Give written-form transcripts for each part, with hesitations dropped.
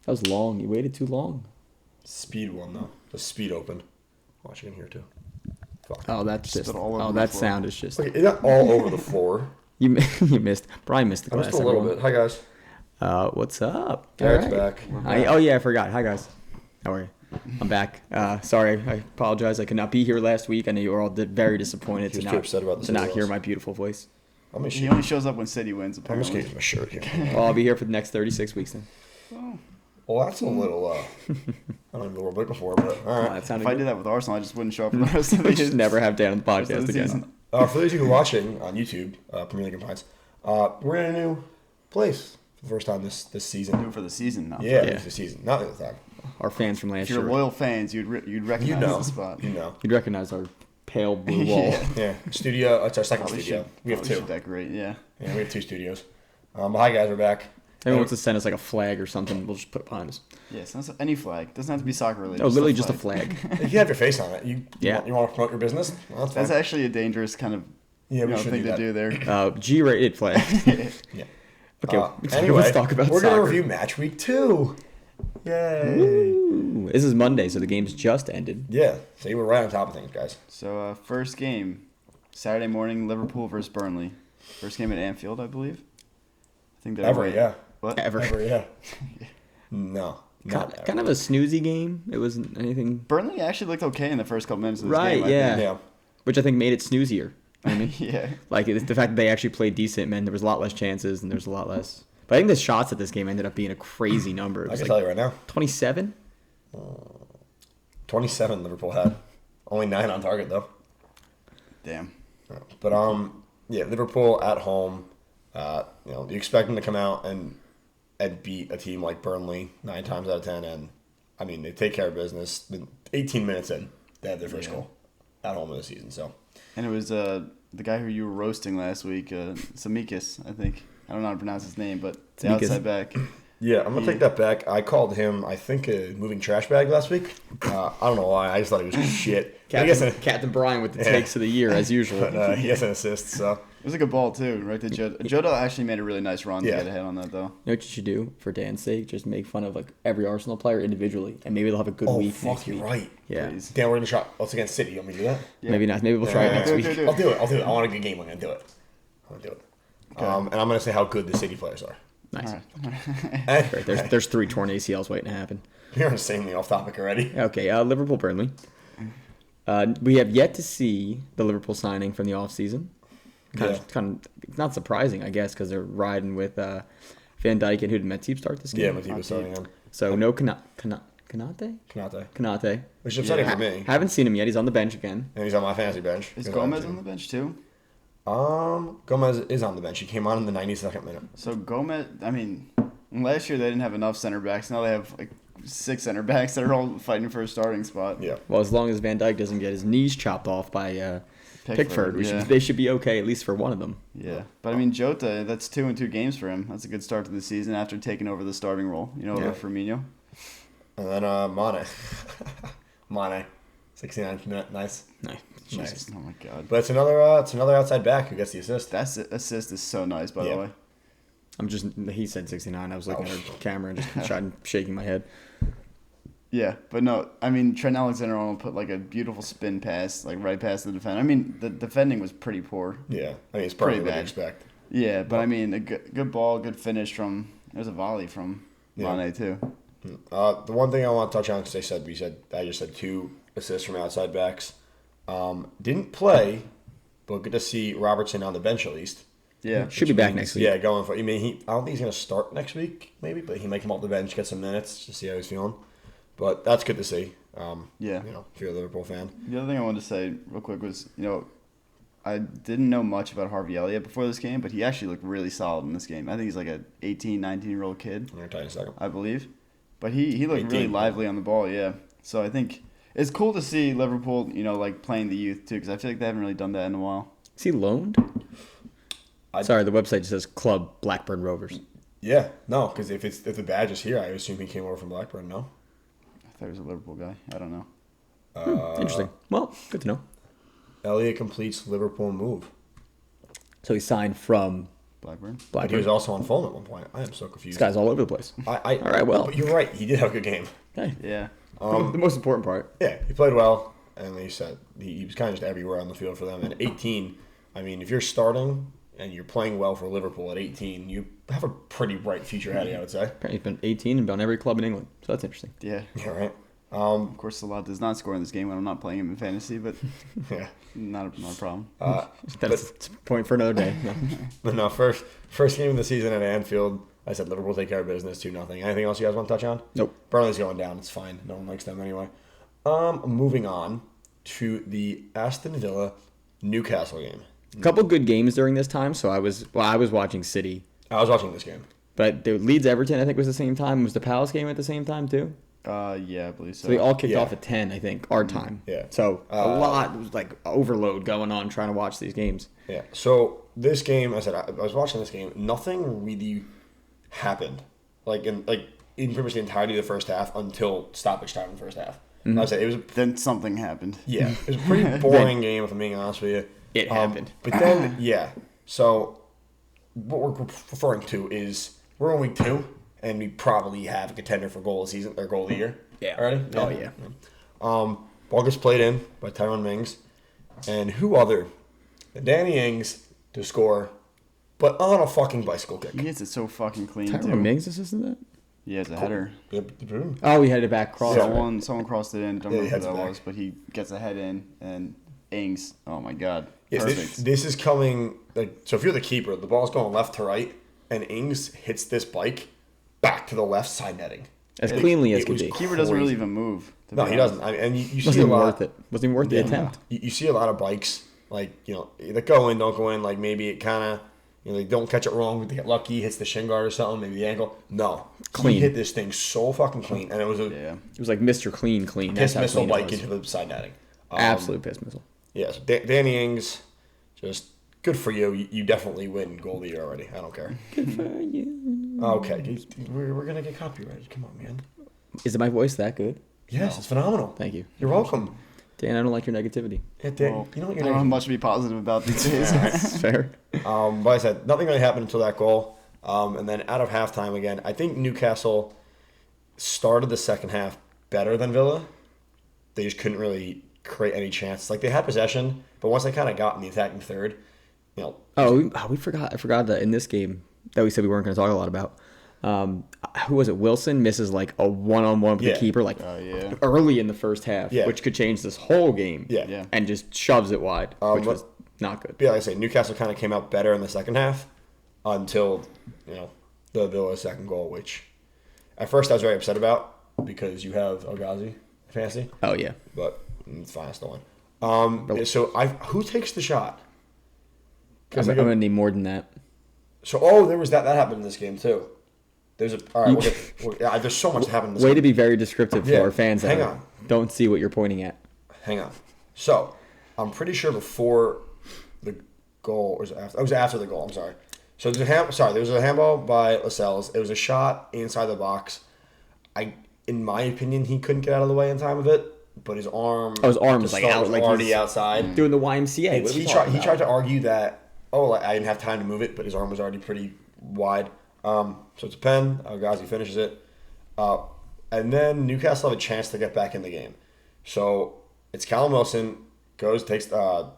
That was long. You waited too long. Speed one, though. The speed opened. Watch it in here, too. Fuck. Oh, that's Spit just. all over Oh, the that floor. sound is just. Okay, is that all over the floor? You missed. Brian missed the I class. missed a little everyone. bit. Hi, guys. What's up? Garrett's All right. back. Oh yeah, I forgot. Hi guys. How are you? I'm back. Sorry, I apologize. I could not be here last week. I know you were all very disappointed He was to too upset about the to not City hear loss. my beautiful voice. I'm gonna He only shows up when City wins, I'm apparently. just gonna use my shirt here. Well, I'll be here for the next 36 weeks then. Oh. Well, that's a little, I don't even know what we're looking for, but all right. That sounded If I good. did that with Arsenal, I just wouldn't show up for the rest of the Just season. never have Dan on the Rest of podcast the again. season. For those of you who are watching on YouTube, Premier League and Pints, we're in a new place for the first time this Do season. it for the season now. Yeah, Yeah. this season, not the other time. Our fans from last If you're year, loyal fans, you'd recognize You know, the spot. you know. you'd recognize our pale blue wall. Yeah. Yeah, studio. It's our second Probably studio. We have probably two. should decorate, yeah. Yeah, we have two studios. But hi guys, we're back. Everyone wants to send us like a flag or something. We'll just put it behind us. Yeah, so that's any flag. Doesn't have to be soccer related. No, literally just a flag. If you have your face on it, you Yeah. you want to promote your business? Well, that's That's fine. actually a dangerous kind of Yeah, we should thing do to that. do there. G-rated flag. Yeah. Okay. Anyway, let's talk about we're soccer. gonna review match week 2. Yay! Ooh, this is Monday, so the game's just ended. Yeah, so you were right on top of things, guys. So first game, Saturday morning, Liverpool versus Burnley. First game at Anfield, I believe. I think they're Ever, away. yeah. What? Ever, yeah. No, not ever. Kind of a snoozy game. It wasn't anything. Burnley actually looked okay in the first couple minutes of this Right, game. I yeah. think. Yeah. Which I think made it snoozier. I mean, Yeah. like the fact that they actually played decent meant there was a lot less chances and there's a lot less. But I think the shots at this game ended up being a crazy number. It I was can like tell you right now, 27. 27 Liverpool had. Only 9 on target though. Damn. But yeah, Liverpool at home. You expect them to come out and beat a team like Burnley 9 times out of 10, and I mean they take care of business. 18 minutes in, they had their first goal at home of the season. So And it was the guy who you were roasting last week, Samikis, I think. I don't know how to pronounce his name, but the Tsimikas. outside back. yeah, I'm gonna take that back. I called him, I think, a moving trash bag last week. I don't know why. I just thought he was shit. I guess Captain Brian with the Yeah. takes of the year as usual. but, he has an assist. So It was a good ball, too, right to Jota. Jota actually made a really nice run Yeah. to get ahead on that, though. You know what you should do for Dan's sake? Just make fun of like every Arsenal player individually, and maybe they'll have a good oh week fuck, next you're week. right. Yeah, Please. Dan, we're gonna try. What's against City? You want me to do that? Yeah. maybe not. Maybe we'll try it next do it, week. do it, do it. I'll do it. I want a good game. I'm gonna do it. I'm gonna do it. And I'm gonna say how good the City players are. Nice. All right. And Great. There's 3 torn ACLs waiting to happen. You're insanely off topic already. Okay, Liverpool Burnley. We have yet to see the Liverpool signing from the offseason. Kind of not surprising, I guess, because they're riding with Van Dijk and who did Matip start this Yeah, game? Matip was starting him. So no Kanate. Kanate. Which is upsetting for me. Haven't seen him yet. He's on the bench again. And he's on my fantasy bench. Is Gomez on the bench, too? Gomez is on the bench. He came on in the 92nd minute. So Gomez, I mean, last year they didn't have enough center backs. Now they have like 6 center backs that are all fighting for a starting spot. Yeah. Well, as long as Van Dijk doesn't get his knees chopped off by Pickford, yeah. they should be okay, at least for one of them. Yeah, but I mean Jota, that's 2 in 2 games for him. That's a good start to the season after taking over the starting role. Over Firmino. And then Mane. Mane. 69th minute. Nice. Nice. Nice. Oh my god. But it's another outside back who gets the assist. That assist is so nice, by the way. He said 69. I was looking at her camera and just shaking my head. Yeah, but no, I mean Trent Alexander-Arnold put like a beautiful spin pass, like right past the defender. I mean the defending was pretty poor. Yeah. I mean, it's probably Pretty what you bad. expect. Yeah, but I mean a good ball, good finish from. There's a volley from Mane too. The one thing I want to touch on, because I just said 2 assists from outside backs. Didn't play, but good to see Robertson on the bench at least. Yeah, Should be back next week. Yeah, going for. I mean, I don't think he's going to start next week, maybe, but he might come off the bench, get some minutes, to see how he's feeling. But that's good to see. Yeah. If you're a Liverpool fan. The other thing I wanted to say real quick was, I didn't know much about Harvey Elliott before this game, but he actually looked really solid in this game. I think he's like a 18, 19-year-old kid, I'm going to tell you in a second. I believe. But he looked really 18. lively on the ball, yeah. So I think it's cool to see Liverpool, like playing the youth too, because I feel like they haven't really done that in a while. Is he loaned? Sorry, the website just says Club Blackburn Rovers. Yeah, no, because if the badge is here, I assume he came over from Blackburn. No. I thought he was a Liverpool guy. I don't know. Interesting. Well, good to know. Elliott completes Liverpool move. So he signed from Blackburn. But he was also on Fulham at one point. I am so confused. This guy's all over the place. All right, well. But you're right. He did have a good game. Hey, Yeah. the most important part. Yeah, he played well. And like you said, he was kind of just everywhere on the field for them. And 18, I mean, if you're starting and you're playing well for Liverpool at 18, you have a pretty bright future ahead of you, I would say. Apparently he's been 18 and been on every club in England. So that's interesting. Yeah. Yeah, right. Of course, Salah does not score in this game when I'm not playing him in fantasy, but Yeah. not a problem. That's a point for another day. No. But no, first game of the season at Anfield, I said Liverpool take care of business, 2-0. Anything else you guys want to touch on? Nope. Burnley's going down. It's fine. No one likes them anyway. Moving on to the Aston Villa Newcastle game. A couple good games during this time. So I was watching City. I was watching this game. But the Leeds Everton, I think, was the same time. Was the Palace game at the same time, too? Yeah, I believe so. So they all kicked Yeah. off at 10, I think, our time. Yeah. So a lot, it was like overload going on trying to watch these games. Yeah. So this game, I was watching this game. Nothing really happened, in pretty much the entirety of the first half until stoppage time in the first half. Mm-hmm. I said it was. Then something happened. Yeah, it was a pretty boring game, if I'm being honest with you. It happened. But then, yeah. So what we're referring to is we're in week 2, and we probably have a contender for goal of the season or goal of the year. Yeah. Already? Oh, yeah. Ball gets played in by Tyrone Mings, and who other than Danny Ings to score, but on a fucking bicycle kick. He hits it so fucking clean, too. Tyrone Mings assisted that? Yeah, it's a header. Oh, he had it back cross. Yeah. Someone crossed it in. Don't Yeah, he remember who heads that it back. was, but he gets a head in, and Ings, oh my god. Yes, Perfect. this is coming. So if you're the keeper, the ball's going left to right, and Ings hits this bike back to the left side netting. As cleanly as it could was be. Keeper doesn't really crazy. even move. No, he doesn't. I mean, and you see Wasn't a even lot. worth it. Wasn't even worth the attempt. You see a lot of bikes that go in, don't go in. Like maybe it kind of they don't catch it wrong. They get lucky, hits the shin guard or something, maybe the ankle. No, Clean. He hit this thing so fucking clean, and it was a It was like Mr. Clean. piss That's how missile clean it bike was. into the side netting. Absolute piss missile. Yeah, so Danny Ings, just good for you. You definitely win goal of the year already. I don't care. Good for you. Okay, we're gonna get copyrighted. Come on, man. Is it my voice that good? Yes, it's phenomenal. Thank you. You're welcome. Dan, I don't like your negativity. Yeah, Dan, Well, you know what I you're don't have doing. much to be positive about these days. It's fair. But I said nothing really happened until that goal, and then out of halftime again. I think Newcastle started the second half better than Villa. They just couldn't really create any chances. Like they had possession, but once they kind of got in the attacking third, We forgot. I forgot that in this game that we said we weren't going to talk a lot about. Who was it? Wilson misses like a one-on-one with Yeah. the keeper like Yeah. early in the first half, Yeah. which could change this whole game. Yeah. And just shoves it wide, which but- was not good. But yeah, like I say, Newcastle kind of came out better in the second half until the Villa second goal, which at first I was very upset about because you have El Ghazi fantasy, Oh yeah. but it's fine, I still won. So who takes the shot? I'm going to need more than that. So there was that happened in this game too. There's there's so much that happened in this Way game. to be very descriptive for Yeah, our fans that hang on. don't see what you're pointing at. Hang on. So I'm pretty sure before the goal, or was it after? It was after the goal. I'm sorry. So there was a handball by Lascelles. It was a shot inside the box. In my opinion, he couldn't get out of the way in time of it, but his arm. His arm was just like out, was like already he's outside. Doing the YMCA. What are we He talking tried about? to argue that I didn't have time to move it, but his arm was already pretty wide. So it's a pen. El Ghazi finishes it, and then Newcastle have a chance to get back in the game. So it's Callum Wilson gets a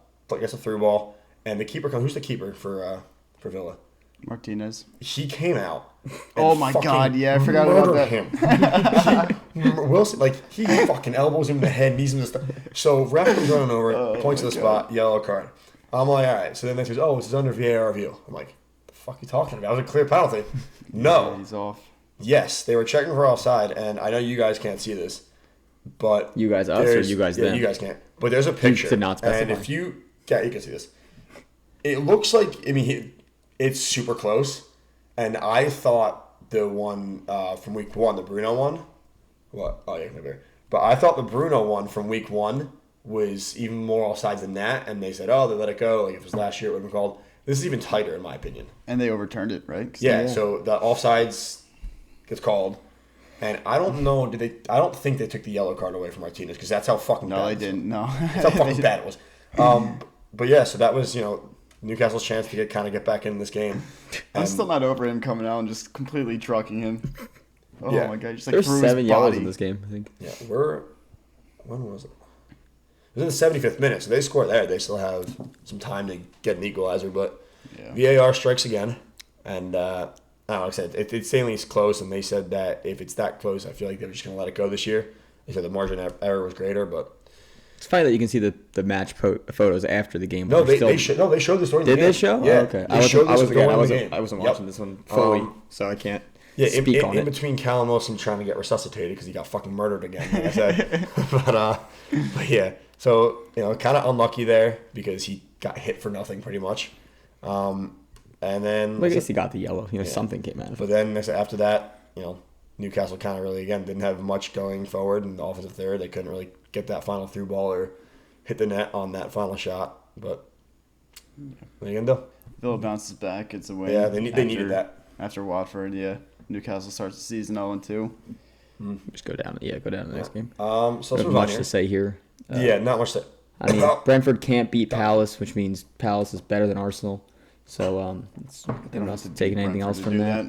through ball, and the keeper comes. Who's the keeper for Villa? Martinez. He came out. and Oh my fucking God, yeah, I forgot about murdered that. him. Wilson, he fucking elbows him in the head, knees him in the stuff. So ref comes running over, points to the spot, yellow card. I'm like, all right. So then they says, this is under VAR review. I'm like, the fuck are you talking about? It was a clear penalty. No. He's off. Yes, they were checking for offside, and I know you guys can't see this, but You guys us or there's- you guys yeah, them? you guys can't. But there's a picture, did not specify. and if you can see this. It looks like it's super close, and I thought the one from week 1, the Bruno one. What? Oh yeah, maybe. But I thought the Bruno one from week 1 was even more offsides than that, and they said, they let it go. Like if it was last year, it would have been called. This is even tighter in my opinion. And they overturned it, right? 'Cause Yeah, so the offsides gets called, and I don't know. I don't think they took the yellow card away from Martinez because that's how fucking No, bad they it was. didn't. No. That's how fucking bad it was. But yeah, so that was Newcastle's chance to get back in this game. I'm And- still not over him coming out and just completely trucking him. Oh Yeah. my god, just like There's threw 7 his yellows body. in this game, I think. Yeah, when was it? It was in the 75th minute, so they score there. They still have some time to get an equalizer, but Yeah. VAR strikes again. And I don't know, like I said, it's insanely close, and they said that if it's that close, I feel like they're just going to let it go this year. They said the margin of error was greater, but It's funny that you can see the match photos after the game. no, but they're they still- showed this during the Did game. they show? Yeah, Oh, okay. They showed this during the game. I wasn't Yep. watching this one fully, so I can't speak on in it. between Callum Wilson trying to get resuscitated because he got fucking murdered again, like I said. but yeah, so kind of unlucky there because he got hit for nothing pretty much. And then Well, I guess he got the yellow. Something came out of it. But then after that, Newcastle kind of really again didn't have much going forward in the offensive third. They couldn't really get that final through ball or hit the net on that final shot. But what are you gonna do? Villa bounces back. It's a win. Yeah, they needed that. After Watford, yeah. Newcastle starts the season 0-2. Just go down. Yeah, go down to the next game. So let's Not move on much here. to say here. Yeah, not much to. I mean, Brentford can't beat Palace, which means Palace is better than Arsenal. So they don't have to take anything else from that.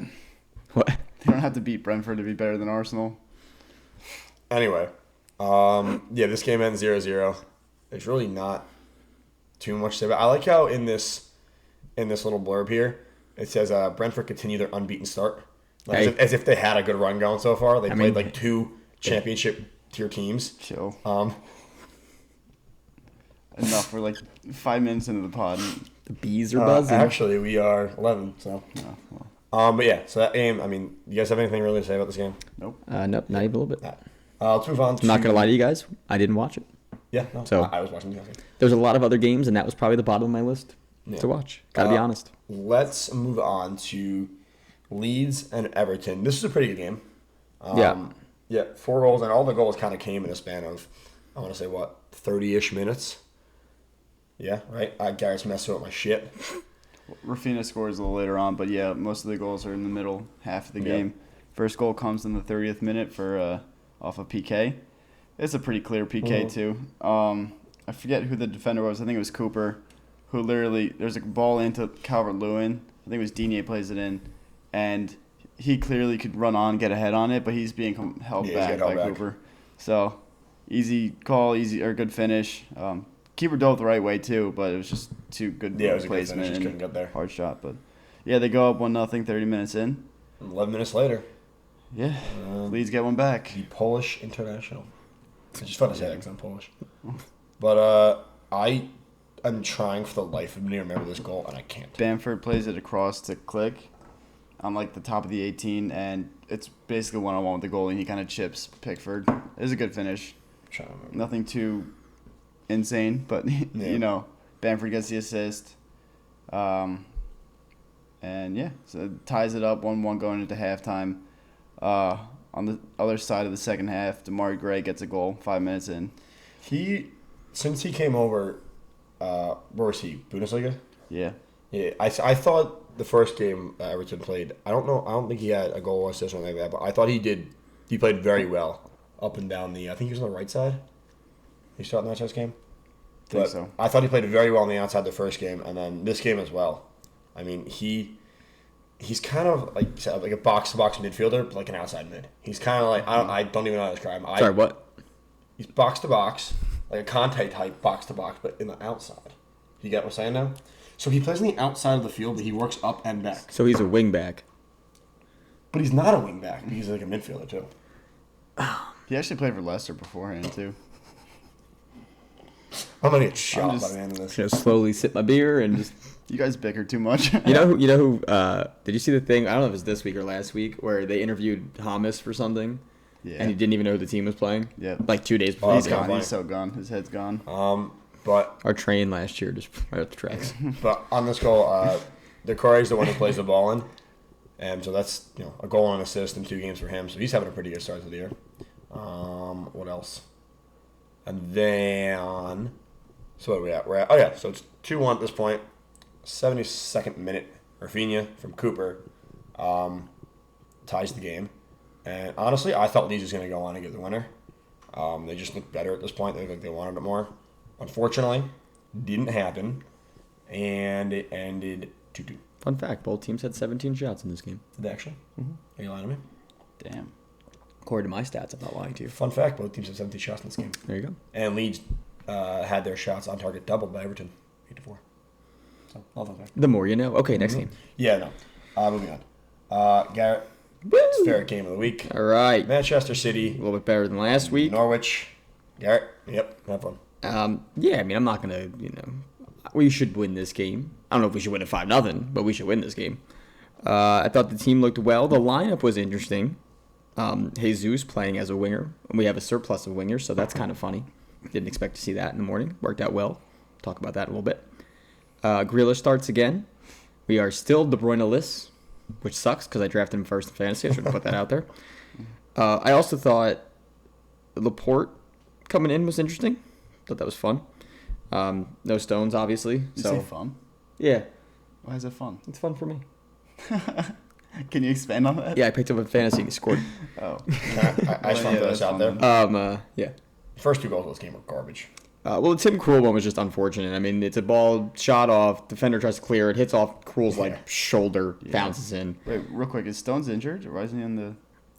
What? They don't have to beat Brentford to be better than Arsenal. Anyway, this game ends 0-0. There's really not too much to say about it. I like how in this little blurb here, it says Brentford continue their unbeaten start. As if they had a good run going so far. They played like 2 championship tier teams. Chill. Enough. We're like 5 minutes into the pod. The bees are buzzing. Actually, we are 11. So. But yeah, so that game. I mean, you guys have anything really to say about this game? Nope. Nope, not even a little bit. Let's move on. I'm not gonna lie to you guys. I didn't watch it. Yeah, no. So- I was watching the game. There's a lot of other games, and that was probably the bottom of my list to watch. Gotta be honest. Let's move on to Leeds and Everton. This is a pretty good game. Yeah, 4 goals, and all the goals kind of came in a span of, I want to say, 30-ish minutes? Yeah, right? Garrett's messing with my shit. Rafinha scores a little later on, but yeah, most of the goals are in the middle half of the game. First goal comes in the 30th minute for off of PK. It's a pretty clear PK too. I forget who the defender was. I think it was Cooper, who literally there's a ball into Calvert-Lewin. I think it was Digne plays it in, and he clearly could run on, get ahead on it, but he's being held back by Cooper. So easy call, good finish. Keeper dove the right way too, but it was just too good Yeah, it was a good placement finish. Just couldn't and get there. hard shot. But yeah, they go up 1-0, 30 minutes in. 11 minutes later, Yeah, Leeds get one back. the Polish international. It's just fun to say that because I'm Polish. But I am trying for the life of me to remember this goal, and I can't. Bamford plays it across to Click on like the top of the 18, and it's basically one-on-one with the goalie, and he kind of chips Pickford. It was a good finish. I'm trying to remember. Nothing too insane, but Bamford gets the assist. And yeah, so it ties it up 1-1 going into halftime. On the other side of the second half, Damari Gray gets a goal 5 minutes in. Since he came over, where was he? Bundesliga? Yeah. Yeah, I thought the first game Everton played, I don't think he had a goal or assist or anything like that, but I thought he played very well up and down I think he was on the right side. He started in that chess game? Think so. I thought he played very well on the outside the first game, and then this game as well. I mean, he's kind of like a box-to-box midfielder, but like an outside mid. He's kind of like, I don't even know how to describe him. Sorry, what? He's box-to-box, like a Conte type box-to-box, but in the outside. You get what I'm saying now? So he plays on the outside of the field, but he works up and back. So he's a wing back. But he's not a wing back. He's like a midfielder, too. He actually played for Leicester beforehand, too. I'm going to get shot by the end of this. Just slowly sip my beer and just. You guys bicker too much. You know who? Did you see the thing? I don't know if it was this week or last week where they interviewed Hamas for something, Yeah. and he didn't even know who the team was playing. Yeah. Like 2 days before. Oh, He's okay. gone. He's so gone. His head's gone. But Our train last year just right up the tracks. But on this goal, the Corey's the one who plays the ball in, and so that's a goal and assist in 2 games for him. So he's having a pretty good start to the year. What else? And then, so what are we at? So it's 2-1 at this point. 72nd minute, Rafinha from Cooper ties the game. And honestly, I thought Leeds was going to go on and get the winner. They just looked better at this point. They looked like they wanted it more. Unfortunately, didn't happen. and it ended 2-2. Fun fact: both teams had 17 shots in this game. Did they actually? Mm-hmm. Are you lying to me? Damn. According to my stats, I'm not lying to you. Fun fact: both teams had 17 shots in this game. There you go. And Leeds had their shots on target doubled by Everton, 8-4. So, all fun fact. The more you know. Okay, next game. Yeah, no. Moving on. Garrett, it's favorite game of the week. All right. Manchester A City, little bit better than last week. Norwich. Garrett, yep, have fun. Yeah, I mean, I'm not gonna, we should win this game. I don't know if we should win it 5-0, but we should win this game. I thought the team looked well. The lineup was interesting. Jesus playing as a winger. We have a surplus of wingers, so that's kind of funny. Didn't expect to see that in the morning. Worked out well. Talk about that in a little bit. Grealish starts again. We are still De Bruyne-less, which sucks because I drafted him first in fantasy. I should have put that out there. I also thought Laporte coming in was interesting. Thought that was fun. No Stones, obviously. You So say fun? yeah, Why is it fun? it's fun for me. Can you expand on that? Yeah, I picked up a fantasy. He scored. Oh. I just want to throw this out there. Yeah. The first 2 goals of this game were garbage. Well, the Tim Krul one was just unfortunate. I mean, it's a ball shot off. Defender tries to clear it, hits off Krul's shoulder, bounces in. Wait, real quick, is Stones injured? Or why isn't he on the?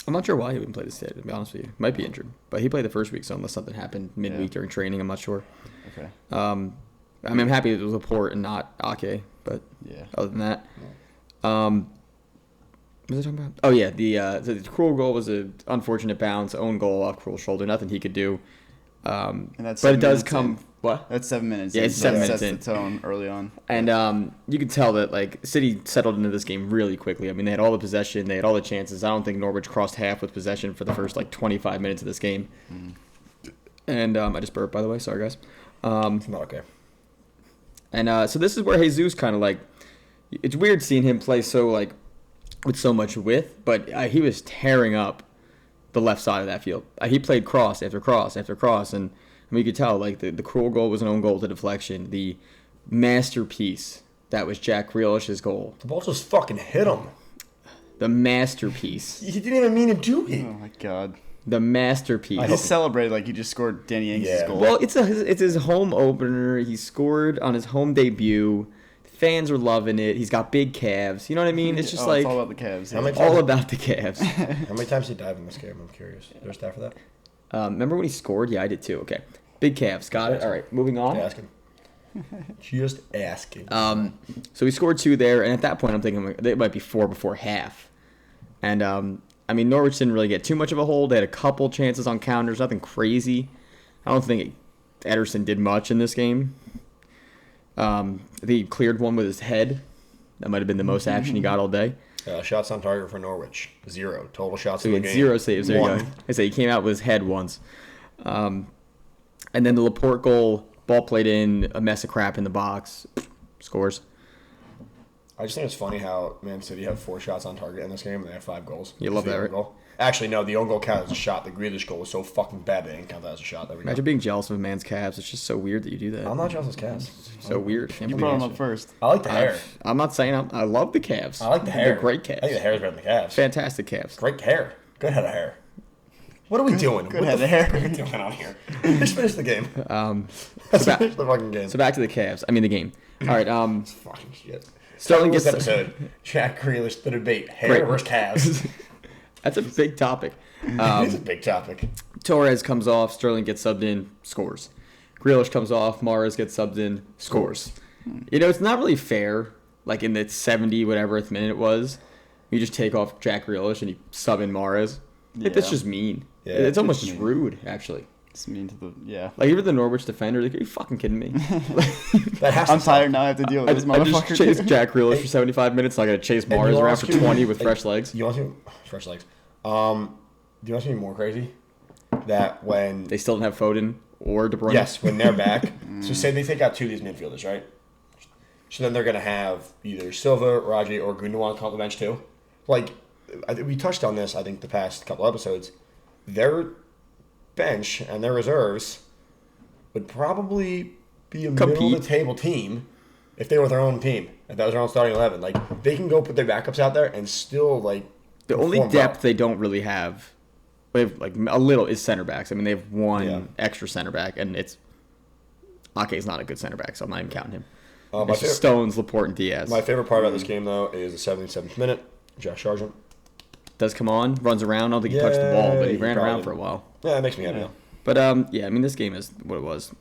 I'm not sure why he wouldn't play this day, to be honest with you. Might be injured. But he played the first week, so unless something happened midweek during training, I'm not sure. Okay. I mean, I'm happy it was Laporte and not Ake, but Yeah. other than that. What was I talking about? Oh, yeah, the Krul goal was an unfortunate bounce, own goal off Krul's shoulder, nothing he could do. And that's But it 7 does minutes come... in. What? That's 7 minutes. Yeah, in, it's so 7 that minutes sets in. the tone early on. And you could tell that City settled into this game really quickly. I mean, they had all the possession, they had all the chances. I don't think Norwich crossed half with possession for the first 25 minutes of this game. And I just burped, by the way. Sorry, guys. It's not okay. And so this is where Jesus kind of it's weird seeing him play with so much width, but he was tearing up the left side of that field. He played cross after cross after cross, and you could tell the Krul goal was an own goal to deflection. The masterpiece that was Jack Grealish's goal. The ball just fucking hit him. The masterpiece. He didn't even mean to do it. Oh my god. The masterpiece. He celebrated like he just scored Danny Ings' goal. Well, it's his home opener. He scored on his home debut. Fans are loving it. He's got big calves. You know what I mean? It's just it's all about the Cavs. How many all about the calves. How many times did he dive in this game? I'm curious. Is there a stat for that? Remember when he scored? Yeah, I did too. Okay. Big calves. Got it. All right. Moving on. Just asking. So he scored 2 there, and at that point I'm thinking it might be 4 before half. And I mean, Norwich didn't really get too much of a hold. They had a couple chances on counters, nothing crazy. I don't think Ederson did much in this game. I think he cleared one with his head. That might have been the most action he got all day. Shots on target for Norwich, 0. Total shots So in he the had game. 0 saves. There 1. you go. I say he came out with his head once. And then the Laporte goal, ball played in, a mess of crap in the box, scores. I just think it's funny how Man City have 4 shots on target in this game and they have 5 goals. You love The that, own right? goal. Actually, no, the own goal counted as a shot. The Grealish goal was so fucking bad they didn't count that as a shot. There we go. Imagine being jealous of a man's calves. It's just so weird that you do that. I'm not jealous of his calves. So weird. You brought him up first. I like the hair. I'm not saying I love the calves. I like the hair. They're great I calves. think the hair is better than the calves. Fantastic calves. Great hair. Good head of hair. What are we doing? Good what head the of hair. fuck are we doing out here? Let's finish the game. So Let's back, finish the fucking game. so back to the calves. I mean the game. All right. It's fucking shit. Sterling This gets episode. Jack Grealish, the debate. Hair Great. versus calves. That's a big topic. It's a big topic. Torres comes off. Sterling gets subbed in. Scores. Grealish comes off. Mahrez gets subbed in. Scores. It's not really fair. Like in the 70 whateverth minute it was, you just take off Jack Grealish and you sub in Mahrez. That's Yeah. just mean. Yeah, It's almost it's just mean. rude, actually. It's mean to the Even the Norwich defender, like, are you fucking kidding me? That has to I'm tired now. I have to deal with I this just, I just motherfucker. chased Jack Grealish for 75 minutes. So I got to chase And Mahrez you around ask for you- 20 with like, fresh legs. You want to fresh legs? Do you want to be more crazy? That when They still don't have Foden or De Bruyne. yes, when they're back. So say they take out 2 of these midfielders, right? So then they're gonna have either Silva, Raji, or Gundogan come off the bench too. Like we touched on this, I think the past couple episodes. Their bench and their reserves would probably be a middle of the table team if they were their own team. If that was their own starting 11, like they can go put their backups out there and still like. The only perform depth well. they don't really have, they have like a little, is center backs. I mean, they have one Yeah. extra center back, and it's Ake's not a good center back, so I'm not even counting him. It's just Stones, Laporte, and Diaz. My favorite part about this game, though, is the 77th minute. Josh Sargent does come on, runs around. I don't think he touched the ball, but he ran around for a while. Yeah, it makes me happy. But, this game is what it was.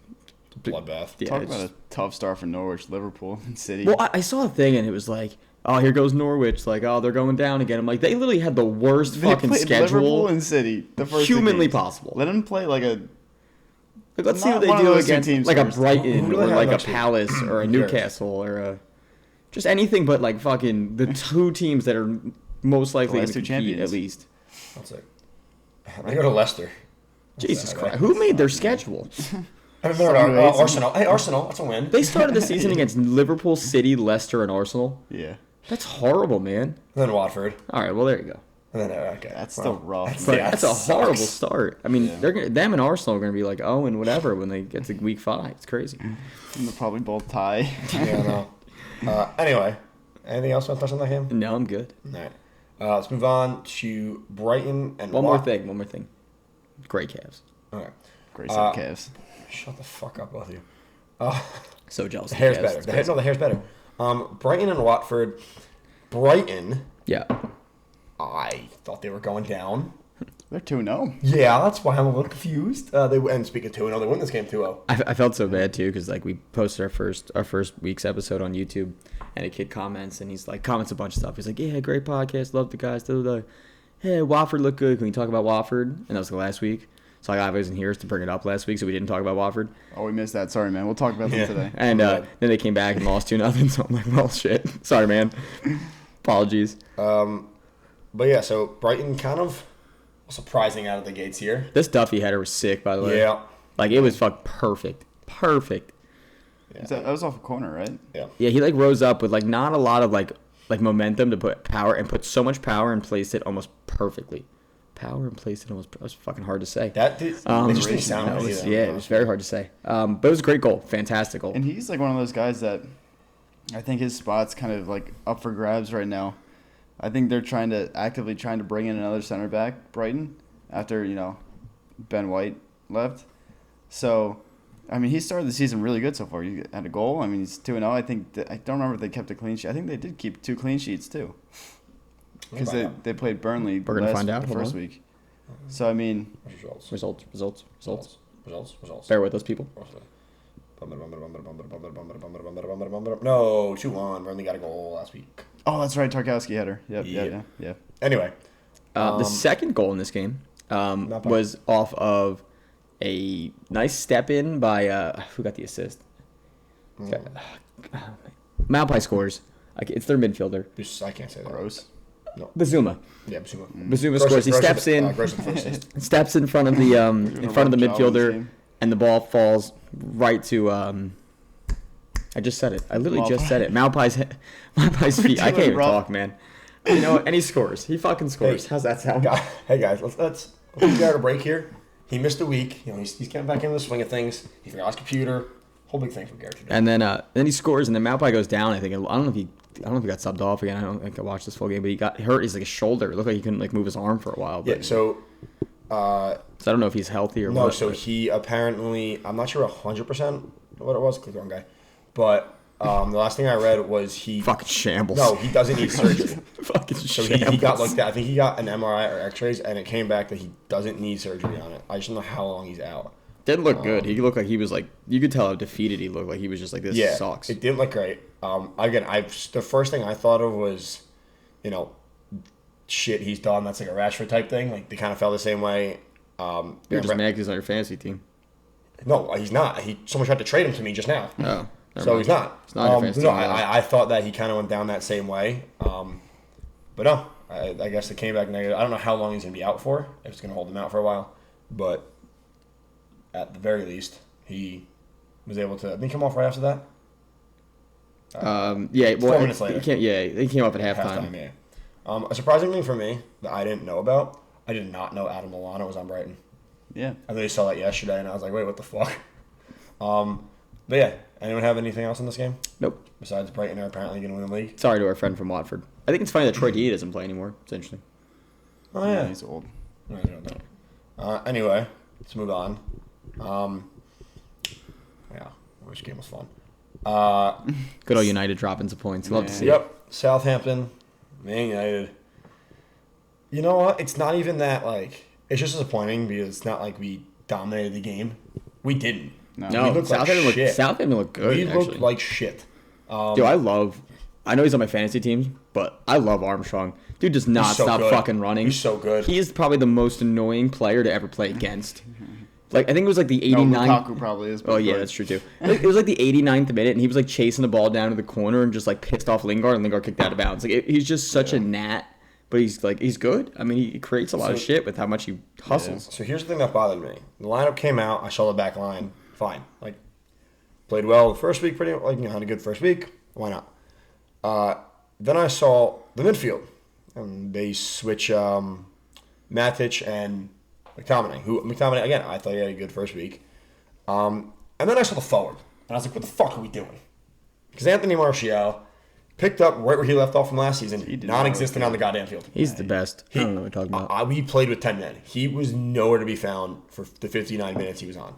Bloodbath. Yeah, talk about a tough start for Norwich, Liverpool, and City. Well, I saw a thing, and it was like, oh, here goes Norwich. Like, oh, they're going down again. I'm like, they literally had the worst fucking schedule. Liverpool and City, the first humanly possible. Let them play like a... Let's see what they do against like a Brighton or like a Palace or a Newcastle or just anything but like fucking the two teams that are most likely to compete at least. That's it. They go to Leicester. Jesus Christ. Who made their schedule? Arsenal. Hey, Arsenal. That's a win. They started the season against Liverpool, City, Leicester, and Arsenal. Yeah. That's horrible, man. And then Watford. All right, well, there you go. And then, okay. That's still rough. That's a horrible start. I mean, them and Arsenal are going to be like, oh, and whatever when they get to week 5. It's crazy. And they'll probably both tie. Yeah, no. Anyway, anything else want to touch on that game? No, I'm good. All right. Let's move on to Brighton and One more thing. Great Cavs. Okay. Great set of Cavs. Shut the fuck up, both of you. So jealous. The hair's better. The hair's better. Brighton and Watford. Brighton. Yeah. I thought they were going down. They're 2-0. Yeah, that's why I'm a little confused. And speaking of 2-0, they won this game 2-0. I felt so bad too because like we posted our first week's episode on YouTube, and a kid comments and he's like comments a bunch of stuff. He's like, yeah, great podcast, love the guys. Hey, Watford looked good. Can we talk about Watford? And that was the last week. So I wasn't here to bring it up last week, so we didn't talk about Watford. Oh, we missed that. Sorry, man. We'll talk about them today. And then they came back and lost 2-0. So I'm like, well, shit. Sorry, man. Apologies. But yeah, so Brighton kind of surprising out of the gates here. This Duffy header was sick, by the way. Yeah. Like, it was perfect. Perfect. Yeah. That was off a corner, right? Yeah. Yeah, he, like, rose up with, like, not a lot of, like momentum to put power and put so much power and placed it almost perfectly. Power and placed it almost. That was fucking hard to say. That did, it just didn't sound right. It was very hard to say. But it was a great goal. Fantastic goal. And he's, like, one of those guys that I think his spot's kind of, like, up for grabs right now. I think they're actively trying to bring in another center back, Brighton, after, Ben White left. So, I mean, he started the season really good so far. He had a goal. I mean, he's 2-0. I don't remember if they kept a clean sheet. I think they did keep 2 clean sheets, too. Because they played Burnley the first week. So, I mean... Results. Bear with us, people. No, 2-1. Burnley got a goal last week. Oh, that's right. Tarkowski header. Yep. Yeah. Anyway. The second goal in this game was off of a nice step in by... who got the assist? Malpai scores. It's their midfielder. I can't say that. Gross. No. Bazuma. Yeah, Bazuma. Bazuma scores. He steps in. Steps in front of the midfielder, and the ball falls right to. I just said it. I literally just said it. Malpai's feet. I can't even talk, man. You know, and he scores. He fucking scores. How's that sound? Hey guys, let's get out a break here. He missed a week. He's getting back into the swing of things. He forgot his computer. Whole big thing for Garrett today. And then he scores, and then Malpai goes down. I think. I don't know if he got subbed off again. I don't think I watched this full game, but he got hurt. He's like a shoulder. It looked like he couldn't like move his arm for a while. But, so I don't know if he's healthy or what. No, so he apparently, I'm not sure 100% what it was. Click the wrong guy. But the last thing I read was he fucking shambles. No, he doesn't need surgery. Fucking so shambles. he got looked at. I think he got an MRI or X-rays, and it came back that he doesn't need surgery on it. I just don't know how long he's out. Didn't look good. He looked like he was like, you could tell how defeated he looked. Like he was just like, this sucks. It didn't look great. Again, the first thing I thought of was, shit, he's done. That's like a Rashford type thing. Like they kind of felt the same way. You're just mad because he's on your fantasy team. No, he's not. Someone tried to trade him to me just now. Oh, so he's not. He's not on your fantasy team. I thought that he kind of went down that same way. But no, I guess it came back negative. I don't know how long he's gonna be out for. If it's gonna hold him out for a while, but at the very least, he was able to. Did he come off right after that? 4 minutes later. He came up at halftime. Yeah. A surprising thing for me that I didn't know about. I did not know Adam Lallana was on Brighton. Yeah. I literally saw that yesterday, and I was like, wait, what the fuck? But yeah, anyone have anything else in this game? Nope. Besides Brighton are apparently going to win the league. Sorry to our friend from Watford. I think it's funny that Troy Deeney doesn't play anymore. It's interesting. Oh yeah, he's old. Anyway, let's move on. Which game was fun? Good old United dropping some points. Love to see it. Yep. Southampton, Man United. You know what? It's not even that, like, it's just disappointing because it's not like we dominated the game. We didn't. No, we looked Southampton like shit. Southampton looked good. We actually. looked like shit. Dude, I know he's on my fantasy teams, but I love Armstrong. Dude does not stop fucking running. He's so good. He is probably the most annoying player to ever play against. Like, I think it was like the 89th. No, Lukaku probably is. Oh, yeah, that's true, too. It was like the 89th minute, and he was like chasing the ball down to the corner and just like pissed off Lingard, and Lingard kicked out of bounds. Like, he's just such a gnat, but he's good. I mean, he creates a lot of shit with how much he hustles. So here's the thing that bothered me. The lineup came out. I saw the back line. Fine. Like, played well the first week, pretty like, had a good first week. Why not? Then I saw the midfield, and they switch Matic and McTominay, again, I thought he had a good first week. And then I saw the forward, and I was like, what the fuck are we doing? Because Anthony Martial picked up right where he left off from last season, non-existent on the goddamn field. He's the best. I don't know what we're talking about. We played with 10 men. He was nowhere to be found for the 59 minutes he was on.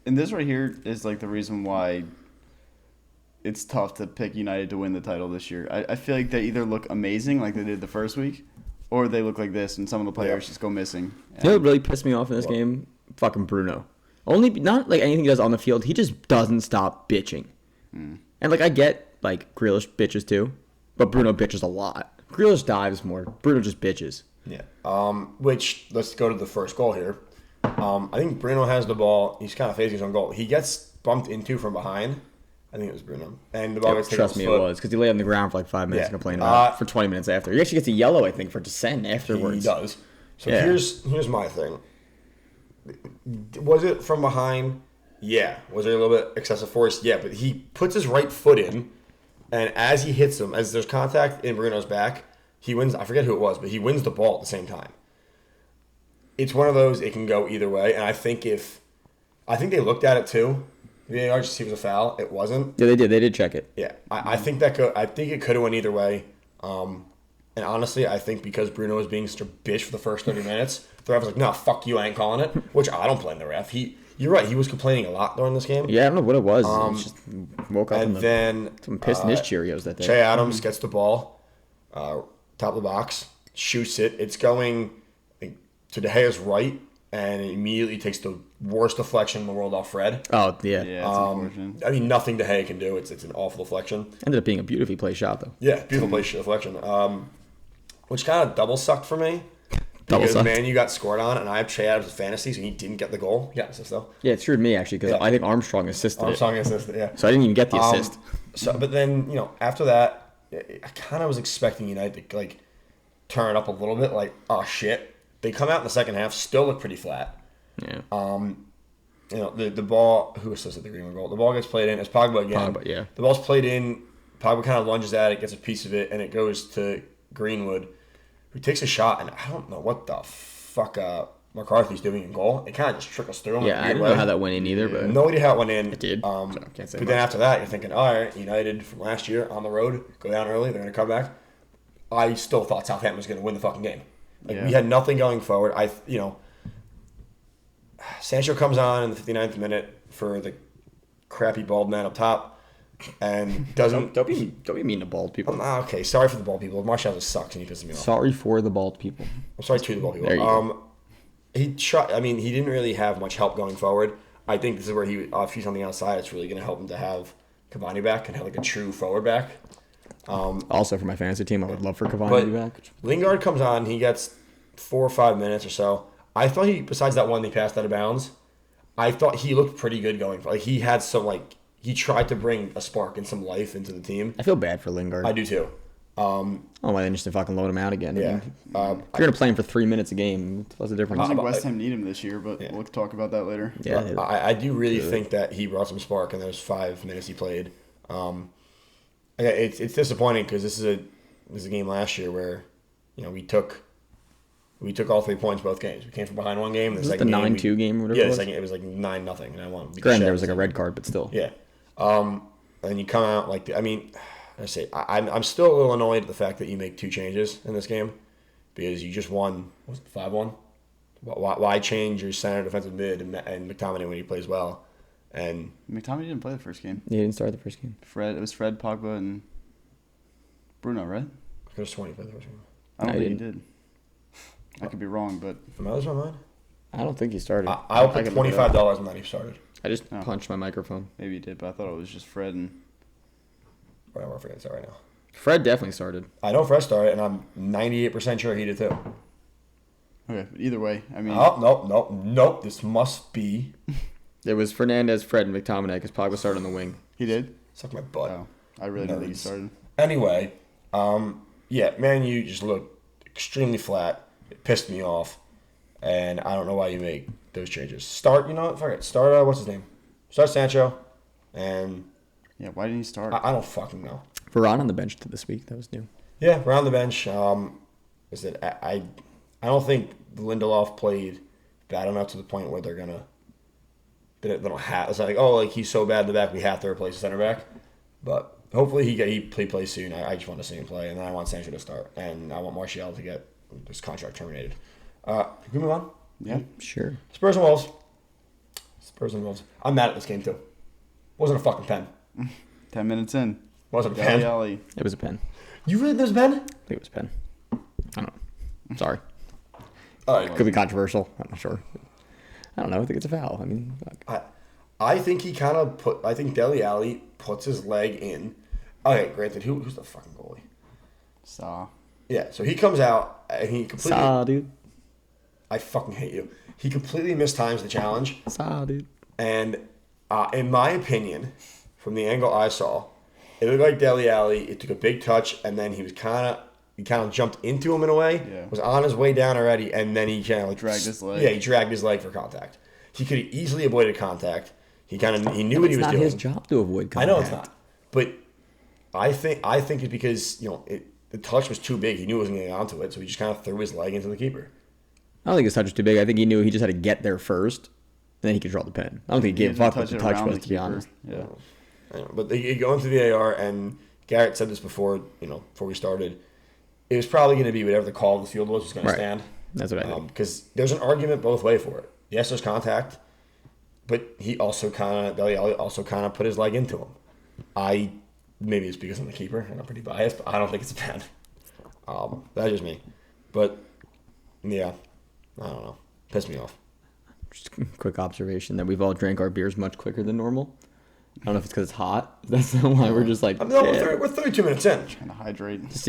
And this right here is like the reason why it's tough to pick United to win the title this year. I feel like they either look amazing like they did the first week, or they look like this and some of the players just go missing. You know what really pissed me off in this game? Fucking Bruno. Only not like anything he does on the field. He just doesn't stop bitching. And like I get like Grealish bitches too, but Bruno bitches a lot. Grealish dives more. Bruno just bitches. Yeah. Which let's go to the first goal here. I think Bruno has the ball. He's kind of facing his own goal. He gets bumped into from behind. I think it was Bruno. And the ball gets taken off his foot. Trust me, it was because he lay on the ground for like 5 minutes and complained about it for 20 minutes after. He actually gets a yellow, I think, for dissent afterwards. He does. So here's my thing. Was it from behind? Yeah. Was there a little bit excessive force? Yeah. But he puts his right foot in, and as he hits him, as there's contact in Bruno's back, he wins. I forget who it was, but he wins the ball at the same time. It's one of those. It can go either way, and I think they looked at it too. VAR just see if it was a foul. It wasn't. Yeah, they did. They did check it. Yeah, I think I think it could have went either way. And honestly, I think because Bruno was being such a bitch for the first 30 minutes, the ref was like, "No, fuck you, I ain't calling it." Which I don't blame the ref. You're right. He was complaining a lot during this game. Yeah, I don't know what it was. He just woke up and then pissed in his Cheerios that day. Che Adams gets the ball, top of the box, shoots it. It's going to De Gea's right, and it immediately takes the worst deflection in the world off Fred. Oh, yeah. Yeah, it's unfortunate. I mean, nothing De Gea can do. It's an awful deflection. Ended up being a beautifully played shot, though. Yeah, beautiful play deflection. Which kind of double sucked for me. Double Because sucked. Man, you got scored on, and I have Che Adams' fantasy, so he didn't get the goal. He got assist though. Yeah, it screwed me, actually, because I think Armstrong assisted Armstrong it. assisted, yeah. So I didn't even get the assist. So, but then after that, I kind of was expecting United to like turn it up a little bit. Like, oh shit, they come out in the second half, still look pretty flat. Yeah. The ball. Who assisted the Greenwood goal? The ball gets played in. It's Pogba again. Pogba, yeah. The ball's played in. Pogba kind of lunges at it, gets a piece of it, and it goes to Greenwood, who takes a shot. And I don't know what the fuck McCarthy's doing in goal. It kind of just trickles through him. Yeah, I don't know how that went in either, but No idea how it went in. It did. So can't say but much. then after that, you're thinking, all right, United from last year on the road, go down early, they're going to come back. I still thought Southampton was going to win the fucking game. We had nothing going forward. Sancho comes on in the 59th minute for the crappy bald man up top, and doesn't. Don't be mean to bald people. Okay, sorry for the bald people. Martial just sucks and he pisses me off. Sorry for the bald people. I'm sorry to the bald people. There you go. He didn't really have much help going forward. I think this is where if he's on the outside, it's really going to help him to have Cavani back and have like a true forward back. Also, for my fantasy team, I would love for Cavani to be back. Lingard comes on. He gets 4 or 5 minutes or so. I thought besides that one he passed out of bounds, I thought he looked pretty good going. He had some he tried to bring a spark and some life into the team. I feel bad for Lingard. I do too. Oh, why didn't you fucking load him out again? Yeah. I mean, if you're going to play him for 3 minutes a game, what's the difference? I think West Ham need him this year, but we'll talk about that later. Yeah, I do really think that he brought some spark in those 5 minutes he played. It's disappointing because this is a game last year where we took all 3 points both games. We came from behind one game. Was it the 9-2 game or whatever? Yeah, it was? it was like 9-0, and I won. Granted, there was like a red card, but still. Yeah. And you come out I'm still a little annoyed at the fact that you make 2 changes in this game because you just won. Was it 5-1? Why change your center defensive mid and McTominay when he plays well, And McTominay didn't play the first game. He didn't start the first game. It was Fred, Pogba, and Bruno, right? it was 20 for the first game. I don't No, he think he did. I could be wrong, but Am I losing my mind? I don't think he started. I'll put can look it up. $25 on that he started. I just Oh. punched my microphone. maybe he did. But I thought it was just Fred and Whatever, I forget that right now. Fred definitely started. I know Fred started, and I'm 98% sure he did too. okay. But either way, I mean, Oh, nope. This must be. It was Fernandez, Fred, and McTominay because Pogba started on the wing. he did. Suck my butt. Oh, I really don't think he Nerds. started. Anyway, yeah, Man U just looked extremely flat. It pissed me off, and I don't know why you make those changes. Start, you know what? Forget. Start, what's his name? Start Sancho, and Yeah, why didn't he start? I don't fucking know. Varane on the bench this week. That was new. Yeah, around the bench. Is it? I don't think Lindelof played bad enough to the point where they're gonna. They don't have. It's like, oh, like he's so bad in the back, we have to replace the center back. But hopefully he plays soon. I just want to see him play, and then I want Sancho to start, and I want Martial to get his contract terminated. Can we move on? Yeah. Sure. Spurs and Wolves. Spurs and Wolves. I'm mad at this game too. Wasn't a fucking pen. 10 minutes in. Wasn't a Dele pen. Alli. It was a pen. You really there's a pen? I think it was a pen. I don't know. I'm sorry. All right. Could be controversial. I'm not sure. I don't know. I think it's a foul. I mean, fuck. I think he kind of put. I think Dele Alli puts his leg in. Okay, granted, who's the fucking goalie? Saw. Yeah, so he comes out and he completely. Saw, dude. I fucking hate you. He completely mistimes the challenge, Saw, dude. and in my opinion, from the angle I saw, it looked like Dele Alli. It took a big touch, and then he kind of jumped into him in a way. Yeah. Was on his way down already, and then he kind of like Dragged his leg. Yeah, he dragged his leg for contact. He could have easily avoided contact. He knew what he was It's not doing. his job to avoid I contact. know it's not, but I think it's because the touch was too big. He knew he wasn't getting onto it, so he just kind of threw his leg into the keeper. I don't think his touch was too big. I think he knew he just had to get there first, and then he could draw the pen. I don't think he gave a fuck what the touch was, to be honest. Yeah. I know, but you go into the AR, and Garrett said this before we started. It was probably going to be whatever the call of the field was going to Right. stand. That's what I think. Because there's an argument both ways for it. Yes, there's contact, but he also Dele Alli also kind of put his leg into him. Maybe it's because I'm the keeper and I'm pretty biased, but I don't think it's a pen. That's just me. But yeah, I don't know. Pissed me off. Just a quick observation that we've all drank our beers much quicker than normal. I don't know if it's because it's hot. That's why we're just like. We're 32 minutes in. Trying to hydrate. Just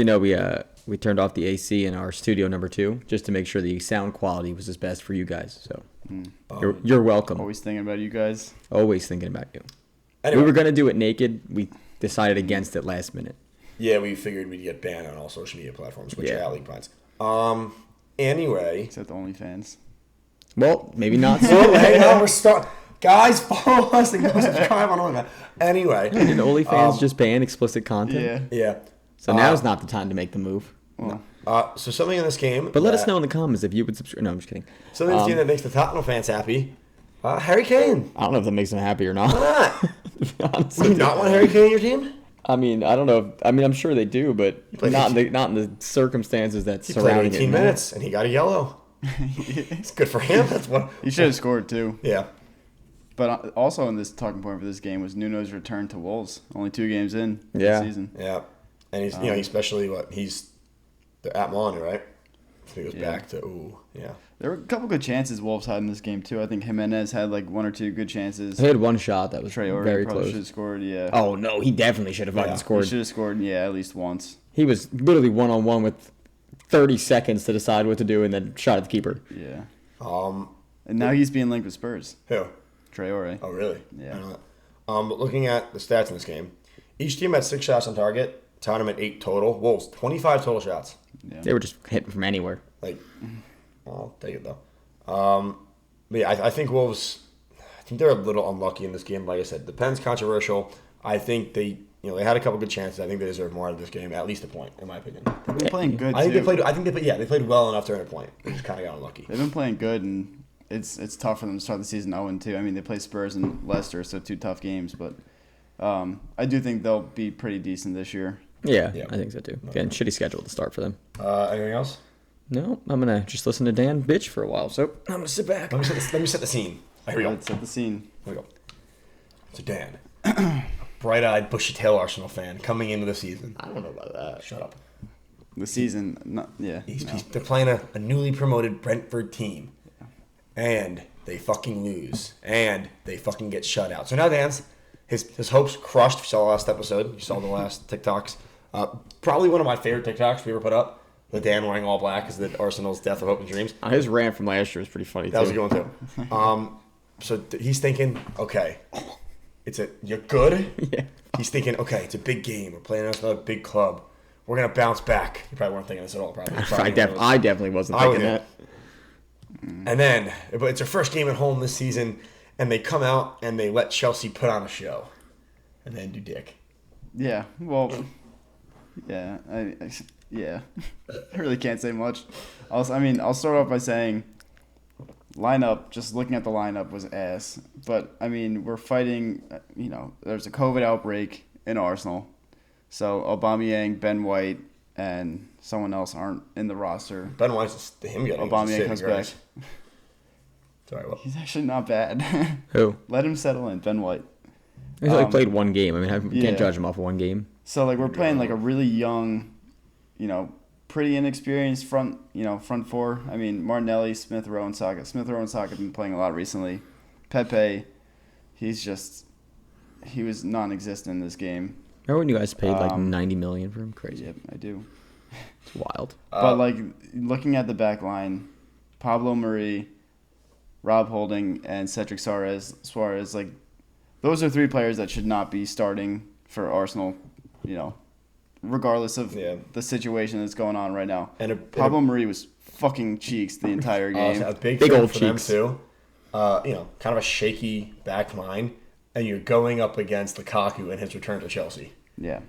we turned off the AC in our studio number 2 just to make sure the sound quality was as best for you guys. So you're welcome. Always thinking about you guys. Always thinking about you. Anyway, We were gonna do it naked. We decided against it last minute. yeah, we figured we'd get banned on all social media platforms, which Yeah. are league binds. Anyway. Except the OnlyFans. Well, maybe not. So, So hang on, we're start. Guys, follow us and go subscribe on OnlyFans. Anyway. did OnlyFans just ban explicit content? Yeah. Yeah. So now's not the time to make the move. Well, So something in this game. But let us know in the comments if you would subscribe. No, I'm just kidding. Something in this game that makes the Tottenham fans happy. Harry Kane. I don't know if that makes them happy or not. Why not? To be honest Do you with you. not want Harry Kane in your team? I mean, I don't know. I'm sure they do, but played not in the circumstances that He played surrounding 18 it. minutes and he got a yellow. It's good for him. That's what. he should have scored too. Yeah. But also in this talking point for this game was Nuno's return to Wolves. Only 2 games in Yeah. the season. Yeah. And he's especially he's at Milan, right? So he goes Yeah. back to yeah. There were a couple good chances Wolves had in this game too. I think Jimenez had like 1 or 2 good chances. He had one shot that was Traore very probably should close. have scored. Yeah. Oh no, he definitely should have fucking Yeah. He scored. should have scored. Yeah, at least once. He was literally 1-on-1 with 30 seconds to decide what to do, and then shot at the keeper. Yeah. Um. And now he's being linked with Spurs. Who? Traore. Oh really? Yeah. I know that. But looking at the stats in this game, each team had 6 shots on target. Tottenham at 8 total. Wolves 25 total shots. Yeah. They were just hitting from anywhere. Like, I'll take it though. But yeah, I think Wolves. I think they're a little unlucky in this game. Like I said, the pen's controversial. I think they had a couple good chances. I think they deserve more out of this game, at least a point, in my opinion. They've been playing good I think too. they played well enough to earn a point. They just kind of got unlucky. They've been playing good, and it's tough for them to start the season 0-2. I mean, they play Spurs and Leicester, so 2 tough games. But I do think they'll be pretty decent this year. Yeah, Yeah. I think so too. Again, shitty schedule to start for them. Anything else? No, I'm gonna just listen to Dan bitch for a while. So I'm gonna sit back. Let me set the scene. Here we go. Let's set the scene. Here we go. So Dan, bright-eyed, bushy-tailed Arsenal fan coming into the season. I don't know about that. Shut up. The season, they're Playing a newly promoted Brentford team, and they fucking lose, and they fucking get shut out. So now Dan's his hopes crushed. You saw the last episode. You saw the last TikToks. Probably one of my favorite TikToks we ever put up. The Dan wearing all black is the Arsenal's death of hope and dreams. His rant from last year was pretty funny. That was a good one too. So he's thinking, okay, you're good. Yeah. He's thinking, okay, it's a big game. We're playing against another big club. We're gonna bounce back. You probably weren't thinking this at all. Probably. I definitely wasn't thinking that. And then, but it's their first game at home this season, and they come out and they let Chelsea put on a show, and then do dick. Yeah. Well. Yeah. Yeah. I really can't say much. I'll start off by saying, lineup. Just looking at the lineup was ass. But I mean, we're fighting. There's a COVID outbreak in Arsenal. So Aubameyang, Ben White, and someone else aren't in the roster. Ben White's him getting Aubameyang comes back. Sorry, what? He's actually not bad. Who? Let him settle in, Ben White. He's played one game. I mean, you can't judge him off of one game. So we're playing a really young, pretty inexperienced front four. I mean, Martinelli, Smith Rowe, and Saka. Smith Rowe and Saka have been playing a lot recently. Pepe, he was non-existent in this game. Remember when you guys paid $90 million for him? Crazy. Yep, I do. It's wild. But looking at the back line, Pablo Mari, Rob Holding, and Cedric Suarez, those are three players that should not be starting for Arsenal, regardless of the situation that's going on right now. And Pablo Mari was fucking cheeks the entire game. A big old for cheeks. Them too. Kind of a shaky back line. And you're going up against Lukaku in his return to Chelsea. Yeah.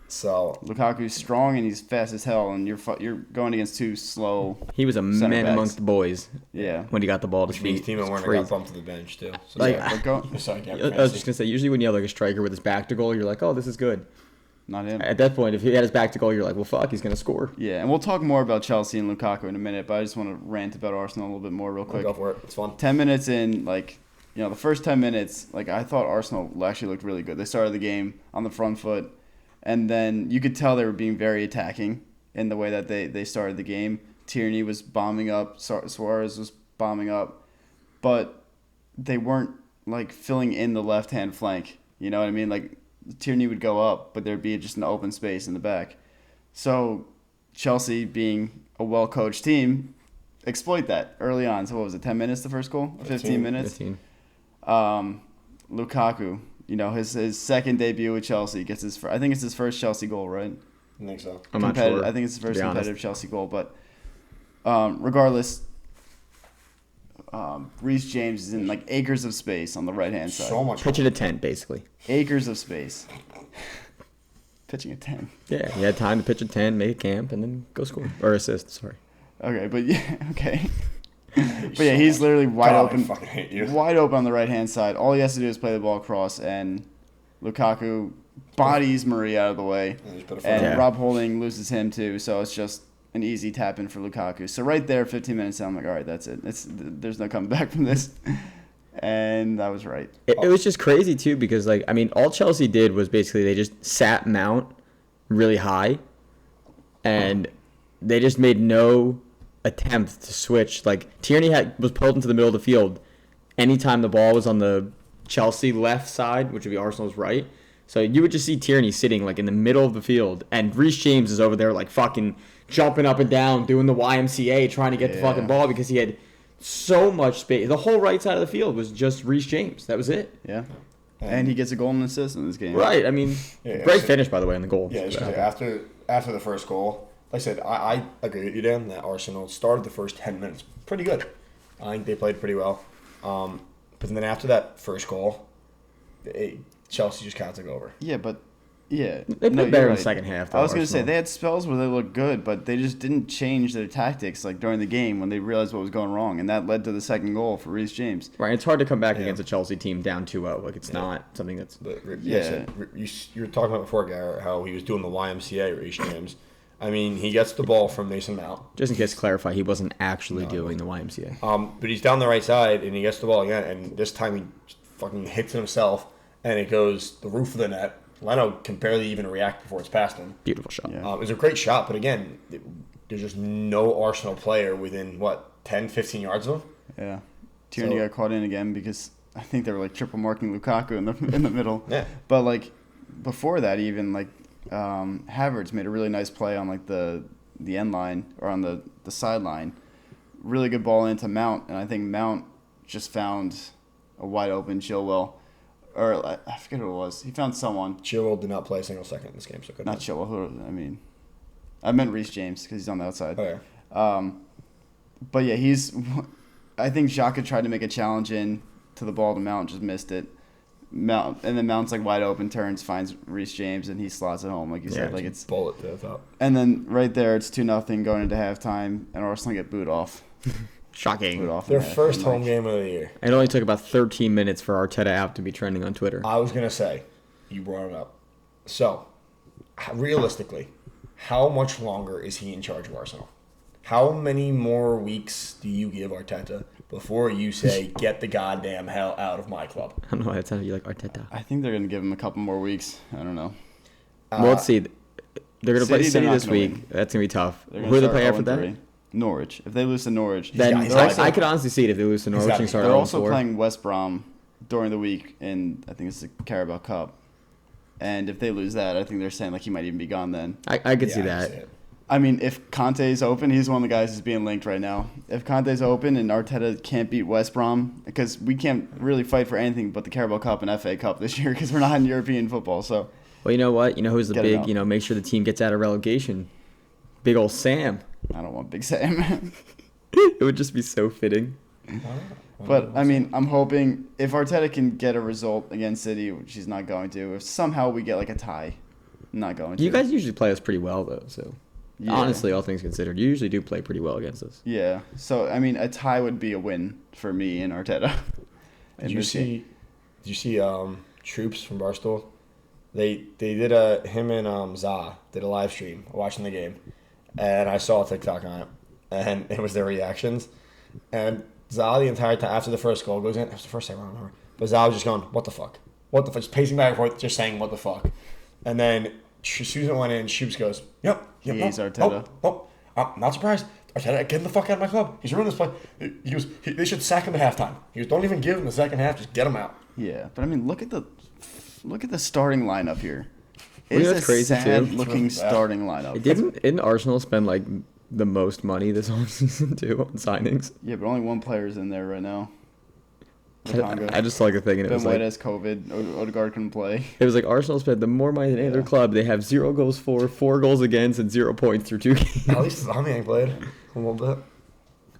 So Lukaku's strong and he's fast as hell, and you're going against two slow. He was a man amongst the boys. Yeah. When he got the ball to feet. Timo Werner got bumped to the bench too. So I was just gonna say, usually when you have a striker with his back to goal, you're like, oh, this is good. Not him. At that point, if he had his back to goal, you're like, well, fuck, he's gonna score. Yeah, and we'll talk more about Chelsea and Lukaku in a minute, but I just want to rant about Arsenal a little bit more real quick. Go for it. It's fun. 10 minutes in, the first 10 minutes, I thought Arsenal actually looked really good. They started the game on the front foot, and then you could tell they were being very attacking in the way that they started the game. Tierney was bombing up, Suarez was bombing up, but they weren't, filling in the left-hand flank. You know what I mean? Tierney would go up, but there'd be just an open space in the back. So Chelsea, being a well-coached team, exploit that early on. So what was it, 10 minutes the first goal? 15 minutes? 15. Lukaku, his second debut with Chelsea, gets I think it's his first Chelsea goal, right? I think so. I'm not sure. I think it's his first competitive Chelsea goal, but regardless, Reece James is in acres of space on the right-hand side. So much. Pitching a tent, basically. Acres of space. Pitching a 10. Yeah, he had time to pitch a 10, make a camp, and then go score. Or assist, sorry. Okay, but yeah, okay. But yeah, he's literally wide open. I fucking hate you. Wide open on the right-hand side. All he has to do is play the ball across, and Lukaku bodies Murray out of the way. And Rob Holding loses him too, so it's just an easy tap-in for Lukaku. So right there, 15 minutes in, I'm like, all right, that's it. There's no coming back from this. And I was right. It was just crazy, too, because, all Chelsea did was basically they just sat Mount really high, and they just made no attempt to switch. Tierney was pulled into the middle of the field anytime the ball was on the Chelsea left side, which would be Arsenal's right. So you would just see Tierney sitting, in the middle of the field, and Reece James is over there, fucking jumping up and down, doing the YMCA, trying to get the fucking ball because he had so much space. The whole right side of the field was just Reece James. That was it. Yeah. And he gets a goal and assist in this game. Right. I mean, great finish, by the way, on the goal. Yeah, after the first goal, like I said, I agree with you, Dan, that Arsenal started the first 10 minutes pretty good. I think they played pretty well. But then after that first goal, Chelsea just kind of took over. Yeah, but... Yeah. They played better in the second half, though, I was going to say, they had spells where they looked good, but they just didn't change their tactics during the game when they realized what was going wrong, and that led to the second goal for Reece James. Right, it's hard to come back against a Chelsea team down 2-0. It's not something that's... You were talking about before, Garrett, how he was doing the YMCA, Reece James. I mean, he gets the ball from Mason Mount. Just in case to clarify, he wasn't actually doing the YMCA. But he's down the right side, and he gets the ball again, and this time he fucking hits himself and it goes the roof of the net. Leno can barely even react before it's past him. Beautiful shot. Yeah. It was a great shot, but again, there's just no Arsenal player within, 10, 15 yards of him? Yeah. Tierney got caught in again because I think they were like triple marking Lukaku in the middle. Yeah. But like before that, even like Havertz made a really nice play on like the end line or on the sideline. Really good ball into Mount, and I think Mount just found a wide open Chilwell. Or I forget who it was. He found someone. Chilwell did not play a single second in this game, so couldn't. Not Chilwell. I meant Reece James because he's on the outside. Oh, yeah. But yeah, I think Xhaka tried to make a challenge in to the ball to Mount, just missed it. And then Mount's like wide open, turns, finds Reece James, and he slots it home, like you said. Like it's bullet to the top. And then right there, it's 2-0 going into halftime, and Arsenal get booed off. Shocking. Their first home game of the year. It only took about 13 minutes for Arteta app to be trending on Twitter. I was gonna say, you brought it up. So, realistically, how much longer is he in charge of Arsenal? How many more weeks do you give Arteta before you say, get the goddamn hell out of my club? I don't know why that sounded like Arteta. I think they're going to give him a couple more weeks. I don't know. Well, let's see. They're going to play City, City they're not this gonna week. win. That's going to be tough. They're Who do they gonna play start after that? 0-3. Norwich. If they lose to Norwich, Yeah, he's got- I could honestly see it if they lose to Norwich got- and start they're 0-4. also playing West Brom during the week, and I think it's the Carabao Cup. And if they lose that, I think they're saying like he might even be gone then. I could see I can that. see it. I mean, if Conte's open, he's one of the guys who's being linked right now. If Conte's open and Arteta can't beat West Brom, because we can't really fight for anything but the Carabao Cup and FA Cup this year because we're not in European football. So, Well, you know what? You know who's the Get it big, out. make sure the team gets out of relegation? Big old Sam. I don't want Big Sam. It would just be so fitting. But, I mean, I'm hoping if Arteta can get a result against City, which he's not going to, if somehow we get like a tie, I'm not going to. You guys usually play us pretty well, though, so. Yeah. Honestly, all things considered, you usually do play pretty well against us. Yeah. So, I mean, a tie would be a win for me and Arteta. Did you see Troops from Barstool? They did him and Za did a live stream watching the game, and I saw a TikTok on it, and it was their reactions, and Za the entire time after the first goal goes in. It was the first time I remember, but Za was just going, "What the fuck? What the fuck?" Just pacing back and forth, just saying, "What the fuck?" And then Susan went in. Troops goes, "Yep, He's Arteta. I'm not surprised. Arteta, get him the fuck out of my club. He's ruined this play." He goes, "They should sack him at halftime." He goes, "Don't even give him the second half. Just get him out." Yeah, but I mean, look at the starting lineup here. Well, It's that's a crazy, too. sad-looking starting lineup. Didn't Arsenal spend like the most money this whole season too on signings? Yeah, but only one player's in there right now. Lokonga. I just saw like a thing and it Ben was White like has COVID. Odegaard couldn't play. it was like Arsenal spent the more money than any other Yeah. club. They have 0 goals for, 4 goals against, and 0 points through 2 games. At least Zami played a little bit.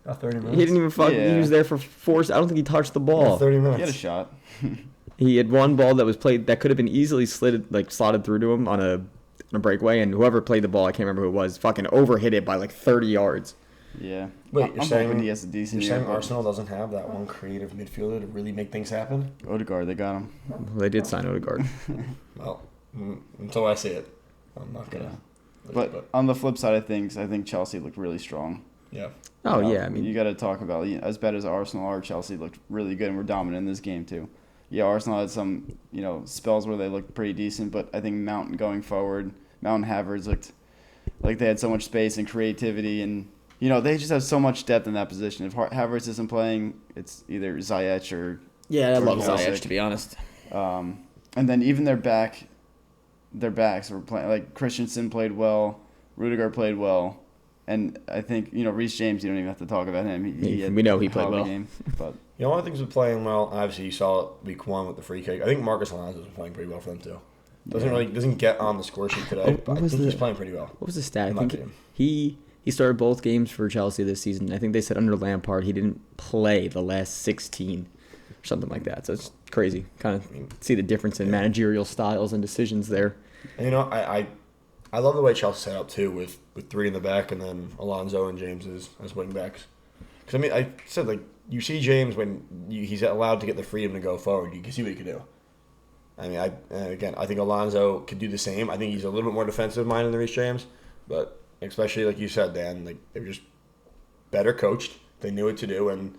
Got 30 minutes. He didn't even fuck. Yeah. He was there for 4. I don't think he touched the Got ball. 30 He had a minutes. shot. He had one ball that was played that could have been easily slotted through to him on a breakaway, and whoever played the ball, I can't remember who it was, fucking overhit it by like 30 yards. Yeah. Wait, I'm you're saying hoping he has a decent You're year. saying Arsenal doesn't have that one creative midfielder to really make things happen? Odegaard, they got him. Well, they did sign Odegaard. Well, until I see it, I'm not gonna. Yeah. But on the flip side of things, I think Chelsea looked really strong. yeah, Oh yeah, I mean, you got to talk about as bad as Arsenal are. Chelsea looked really good and were dominant in this game too. Yeah, Arsenal had some spells where they looked pretty decent, but I think Mount going forward, Mount and Havertz looked like they had so much space and creativity, and they just have so much depth in that position. If Havertz isn't playing, it's either Ziyech or yeah, I love Pulisic. Ziyech to be honest. and then even their backs were playing. Like Christensen played well, Rudiger played well. And I think, Reece James, you don't even have to talk about him. He had We know he a hell played of a well. Game, but one of the things with playing well. Obviously, you saw it week 1 with the free kick. I think Marcus Alonso's been playing pretty well for them too. Doesn't get on the score sheet today, What but I was think he's the- playing pretty well. What was the stat? I In my think opinion. he started both games for Chelsea this season. I think they said under Lampard he didn't play the last 16 or something like that. So it's crazy. Kind of see the difference in managerial styles and decisions there. And I love the way Chelsea set up too, with 3 in the back and then Alonso and James as wing backs. Because I said like you see James when he's allowed to get the freedom to go forward, you can see what he can do. I mean, I think Alonso could do the same. I think he's a little bit more defensive minded than Reece James, but especially like you said, Dan, like they were just better coached. They knew what to do, and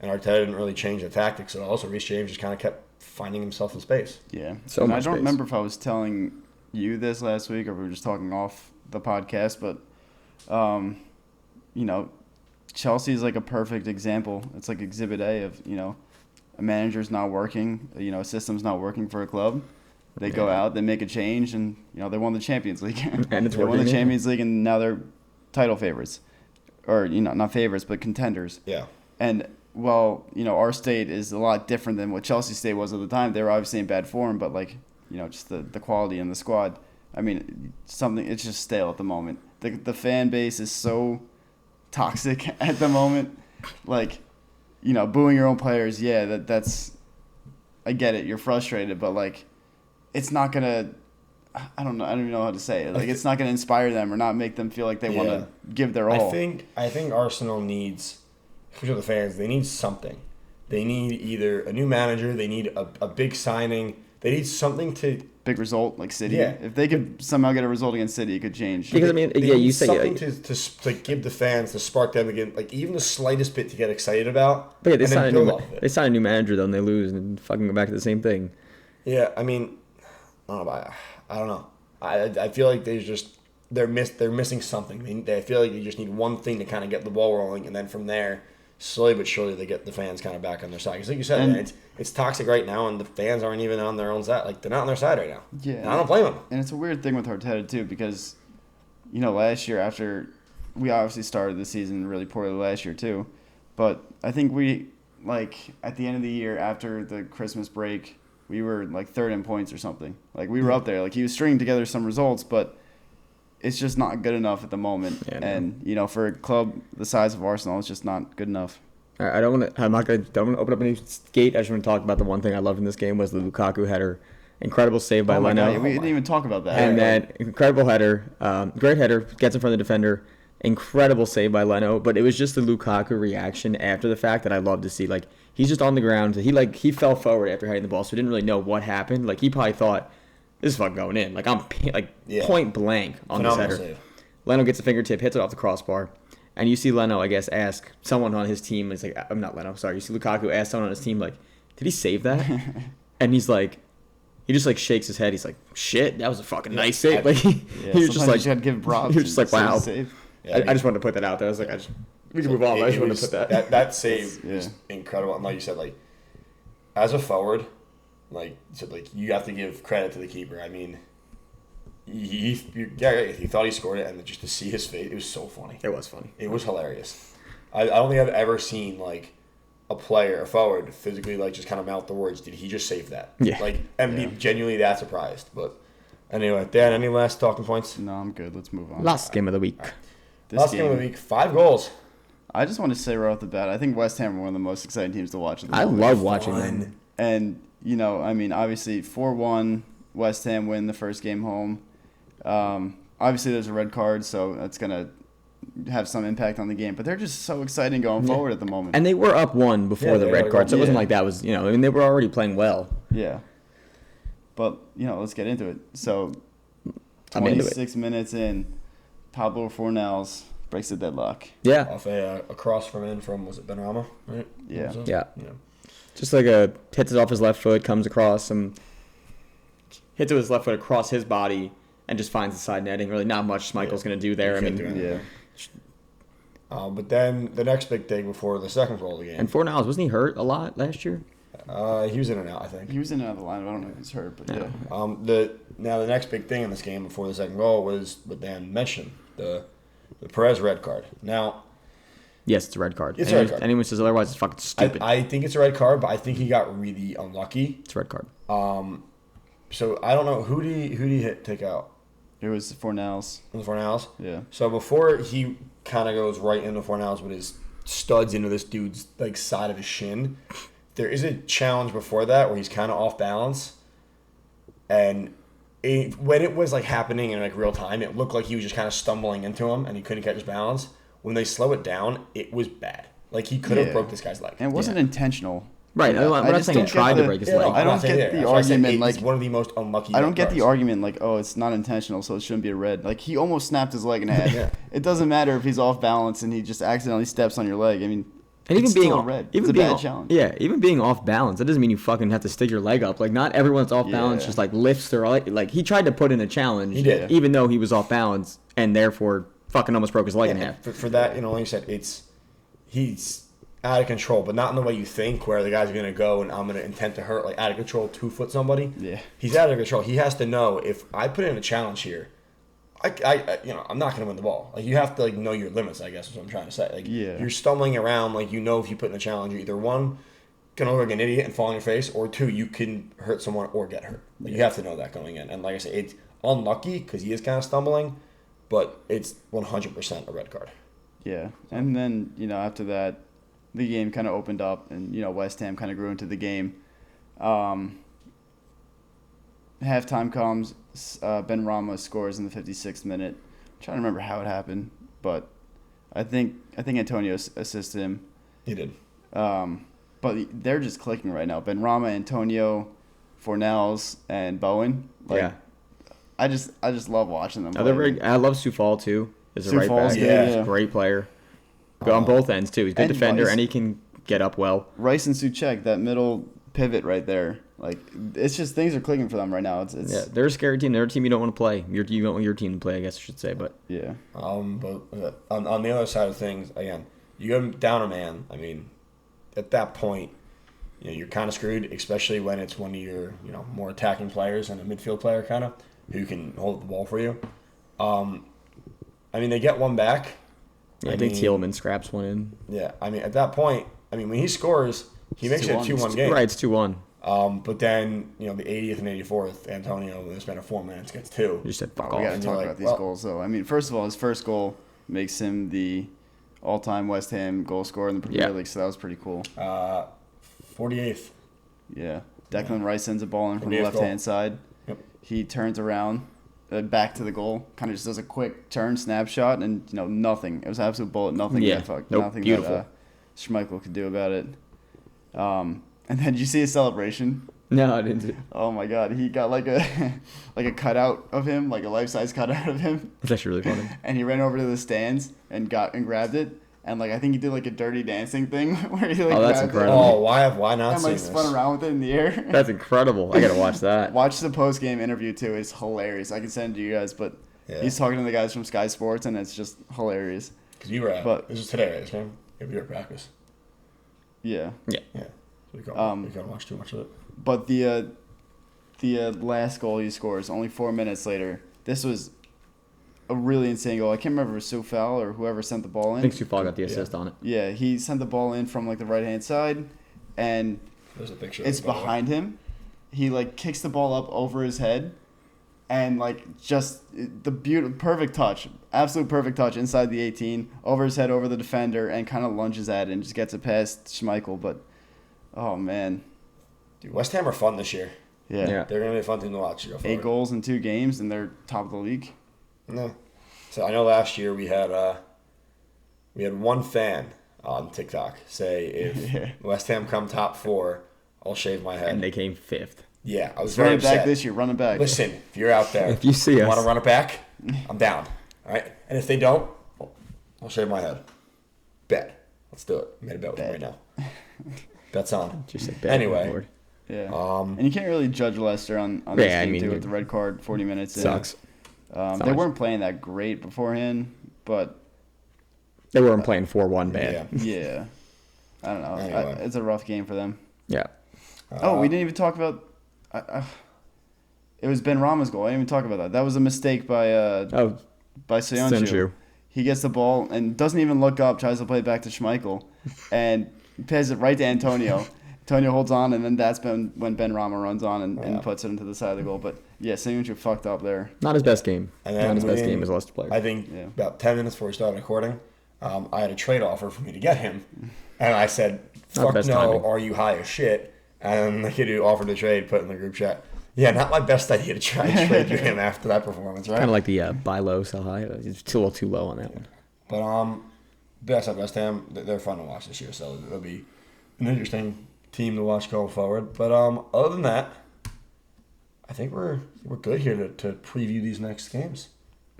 Arteta didn't really change the tactics at all. So Reece James just kind of kept finding himself in space. Yeah. So and much I don't space. remember if I was telling you this last week or we were just talking off the podcast, but, Chelsea is like a perfect example. It's like Exhibit A of, a manager's not working, a system's not working for a club. They go out, they make a change, and, they won the Champions League. And it's they won working. the Champions League, and now they're title favorites. Or, not favorites, but contenders. Yeah. And well, our state is a lot different than what Chelsea state was at the time. They were obviously in bad form, but just the quality in the squad. I mean, it's just stale at the moment. The fan base is so toxic at the moment. Booing your own players, yeah, that's I get it. You're frustrated, but it's not gonna. I don't know. I don't even know how to say it. It's not gonna inspire them or not make them feel like they want to give their all. I think Arsenal needs, especially the fans, they need something. They need either a new manager. They need a big signing. They need something to big result like City. Yeah. If they could somehow get a result against City, it could change. Because They you need say something to give the fans, to spark them again, even the slightest bit to get excited about. But yeah, they and sign then a new build off of it. they sign a new manager though, and they lose and fucking go back to the same thing. Yeah, I mean, I don't know. I feel like they're missing something. I feel like they just need one thing to kind of get the ball rolling, and then from there, slowly but surely, they get the fans kind of back on their side. Because like you said, man, it's toxic right now, and the fans aren't even on their own side. They're not on their side right now. Yeah, and I don't blame them. And it's a weird thing with Arteta too, because last year after we obviously started the season really poorly last year too, but I think we at the end of the year after the Christmas break. We were third in points or something. We were up there. He was stringing together some results, but it's just not good enough at the moment. Yeah, no. And for a club the size of Arsenal, it's just not good enough. I don't want to open up any gate. I just want to talk about the one thing I loved in this game was the Lukaku header. Incredible save by Leno. God, we didn't even talk about that. And then incredible header, great header, gets in front of the defender. Incredible save by Leno, but it was just the Lukaku reaction after the fact that I love to see. He's just on the ground. He fell forward after hitting the ball, so he didn't really know what happened. He probably thought this is fucking going in. I'm point blank on this header. Save. Leno gets a fingertip, hits it off the crossbar, and you see Leno, I guess, ask someone on his team. It's I'm not Leno, sorry. You see Lukaku ask someone on his team, did he save that? And he's he just shakes his head. He's like, shit, that was a fucking nice save. He was just you had to give props. He was just wow. Save. Yeah, I just wanted to put that out there. I was we can move on. But I just wanted to put that. That save is incredible. And like you said, as a forward, you have to give credit to the keeper. I mean, he thought he scored it, and just to see his face, it was so funny. It was funny. It was hilarious. I don't think I've ever seen a player, a forward, physically just kind of mouth the words, "Did he just save that?" Yeah. And be genuinely that surprised. But anyway, Dan, any last talking points? No, I'm good. Let's move on. Last game of the week. Last game of the week, 5 goals. I just want to say right off the bat, I think West Ham are one of the most exciting teams to watch. I love watching them. And, obviously 4-1, West Ham win the first game home. Obviously there's a red card, so that's going to have some impact on the game. But they're just so exciting going forward at the moment. And they were up 1 before the red card, so it wasn't like that was, they were already playing well. Yeah. But, let's get into it. So, I'm into 26 minutes in. Pablo Fornals breaks the deadlock. Yeah. Off a cross from was it Benrahma, right? Yeah. Yeah. Just hits it off his left foot, comes across hits it with his left foot across his body, and just finds the side netting. Really not much Schmeichel's going to do there. But then the next big thing before the second goal of the game. And Fornals, wasn't he hurt a lot last year? He was in and out, I think. He was in and out of the line. I don't know if he's hurt, but yeah. The next big thing in this game before the second goal was what Dan mentioned, the Perez red card. Now, yes, it's a red card. It's a red card. Anyone says otherwise, it's fucking stupid. I think it's a red card, but I think he got really unlucky. It's a red card. So I don't know who did he take out. It was Fornals. It was Fornals. Yeah. So before he kind of goes right into Fornals with his studs into this dude's side of his shin, there is a challenge before that where he's kind of off balance, and when it was happening in real time, it looked like he was just kind of stumbling into him and he couldn't catch his balance. When they slow it down, it was bad. He could have broke this guy's leg. And it wasn't intentional. Right. Yeah. I'm not saying he tried to break his leg. I don't get the argument. It's one of the most unlucky. I don't get the argument it's not intentional, so it shouldn't be a red. He almost snapped his leg in half. Yeah. It doesn't matter if he's off balance and he just accidentally steps on your leg. I mean, And even It's being still a red. even It's a being bad challenge. Yeah, even being off balance, that doesn't mean you fucking have to stick your leg up. Like not everyone's off balance, Yeah. just like lifts their like he tried to put in a challenge. He did. even though he was off balance and therefore fucking almost broke his leg in half. For that, like you said, he's out of control, but not in the way you think, where the guy's gonna go and I'm gonna intend to hurt, like out of control, 2-foot somebody. Yeah. He's out of control. He has to know, if I put in a challenge here, I'm not gonna win the ball. Like you have to know your limits. I guess is what I'm trying to say. Like you're stumbling around. Like if you put in a challenge, you're either one gonna look like an idiot and fall on your face, or two, you can hurt someone or get hurt. Like, you have to know that going in. And like I said, it's unlucky because he is kind of stumbling, but it's 100% a red card. Yeah, and then after that, the game kind of opened up, and West Ham kind of grew into the game. Halftime comes. Ben Rama scores in the 56th minute. I'm trying to remember how it happened, but I think Antonio assisted him. He did. But they're just clicking right now. Ben Rama, Antonio, Fornells, and Bowen. Yeah. I just love watching them. I love Soufal too. As a right Soufal's back, good, he's yeah. a great player. Good on both ends too. He's a good And defender, Rice. and he can get up well. Rice and Souček, that middle pivot right there. Like it's just things are clicking for them right now. It's Yeah, they're a scary team. They're a team you don't want to play. You don't want your team to play, I guess I should say. But yeah. But on the other side of things, again, you go down a man. I mean, at that point, you're kind of screwed, especially when it's one of your more attacking players and a midfield player kind of who can hold the ball for you. I mean, they get one back. I think Tielemans scraps one in. Yeah, I mean, at that point, when he scores, he makes it a 2-1 game. Right, it's 2-1. But then, the 80th and 84th, Antonio, in the span of 4 minutes, gets 2. You said fuck We off. got to talk about these goals, though. I mean, first of all, his first goal makes him the all-time West Ham goal scorer in the Premier League, so that was pretty cool. 48th. Yeah. Declan Rice sends a ball in from the 48th left-hand goal. side. Yep. He turns around, back to the goal, kind of just does a quick turn, snapshot, and, nothing. It was an absolute bullet. Nothing nothing beautiful. that Schmeichel could do about it. And then did you see his celebration? No, I didn't. Oh my God, he got like a cutout of him, like a life-size cutout of him, That's actually really funny. and he ran over to the stands and grabbed it, and I think he did like a dirty dancing thing where he Oh, that's grabbed incredible. Oh, why not it seen and this? spun around with it in the air. That's incredible. I gotta watch that. Watch the post-game interview too; it's hilarious. I can send it to you guys, but he's talking to the guys from Sky Sports, and it's just hilarious. Because you were at, But- this was today, right, this game? Yeah, we were at practice. Yeah, Yeah. So we can't watch too much of it. but the last goal he scores only 4 minutes later. This was a really insane goal. I can't remember if it was Soufal or whoever sent the ball I in. think Soufal got the assist on it. Yeah, he sent the ball in from the right-hand side, and There's a picture. it's behind him. He kicks the ball up over his head, and just the perfect touch, absolute perfect touch inside the 18, over his head, over the defender, and kind of lunges at it and just gets it past Schmeichel. But oh man, Dude, West Ham are fun this year. yeah. They're going to be a fun team to watch. 8 goals in 2 games, and they're top of the league. No. So I know last year we had one fan on TikTok say if West Ham come top 4, I'll shave my head. And they came 5th. Yeah, I was very Run it back upset. this year. Run it back. Listen, if you're out there, If you see us. want to run it back, I'm down. All right, and if they don't, I'll shave my head. Bet. Let's do it. Made a bet with them right now. Bet's on. Just said bad Anyway. Lord. Yeah. And you can't really judge Leicester on this game too with the red card 40 minutes in. Sucks. They weren't playing that great beforehand, but They weren't playing 4-1 bad. yeah. I don't know. Anyway. It's a rough game for them. Yeah. We didn't even talk about. It was Ben Rama's goal. I didn't even talk about that. That was a mistake by Soyuncu. Senju. He gets the ball and doesn't even look up. Tries to play it back to Schmeichel, and passes it right to Antonio. Antonio holds on, and then that's when Ben Rama runs on and puts it into the side of the goal. But yeah, Soyuncu fucked up there. Not his best game. And then Not his best game as a Leicester player. I think about 10 minutes before we started recording, I had a trade offer for me to get him. And I said, fuck no, timing. are you high as shit? And the kid who offered the trade put in the group chat, yeah, not my best idea to try and trade you him after that performance, right? Kind of like the buy low, sell high. It's too low on that one. But best at West Ham, they're fun to watch this year, so it'll be an interesting team to watch going forward. But other than that, I think we're good here to preview these next games.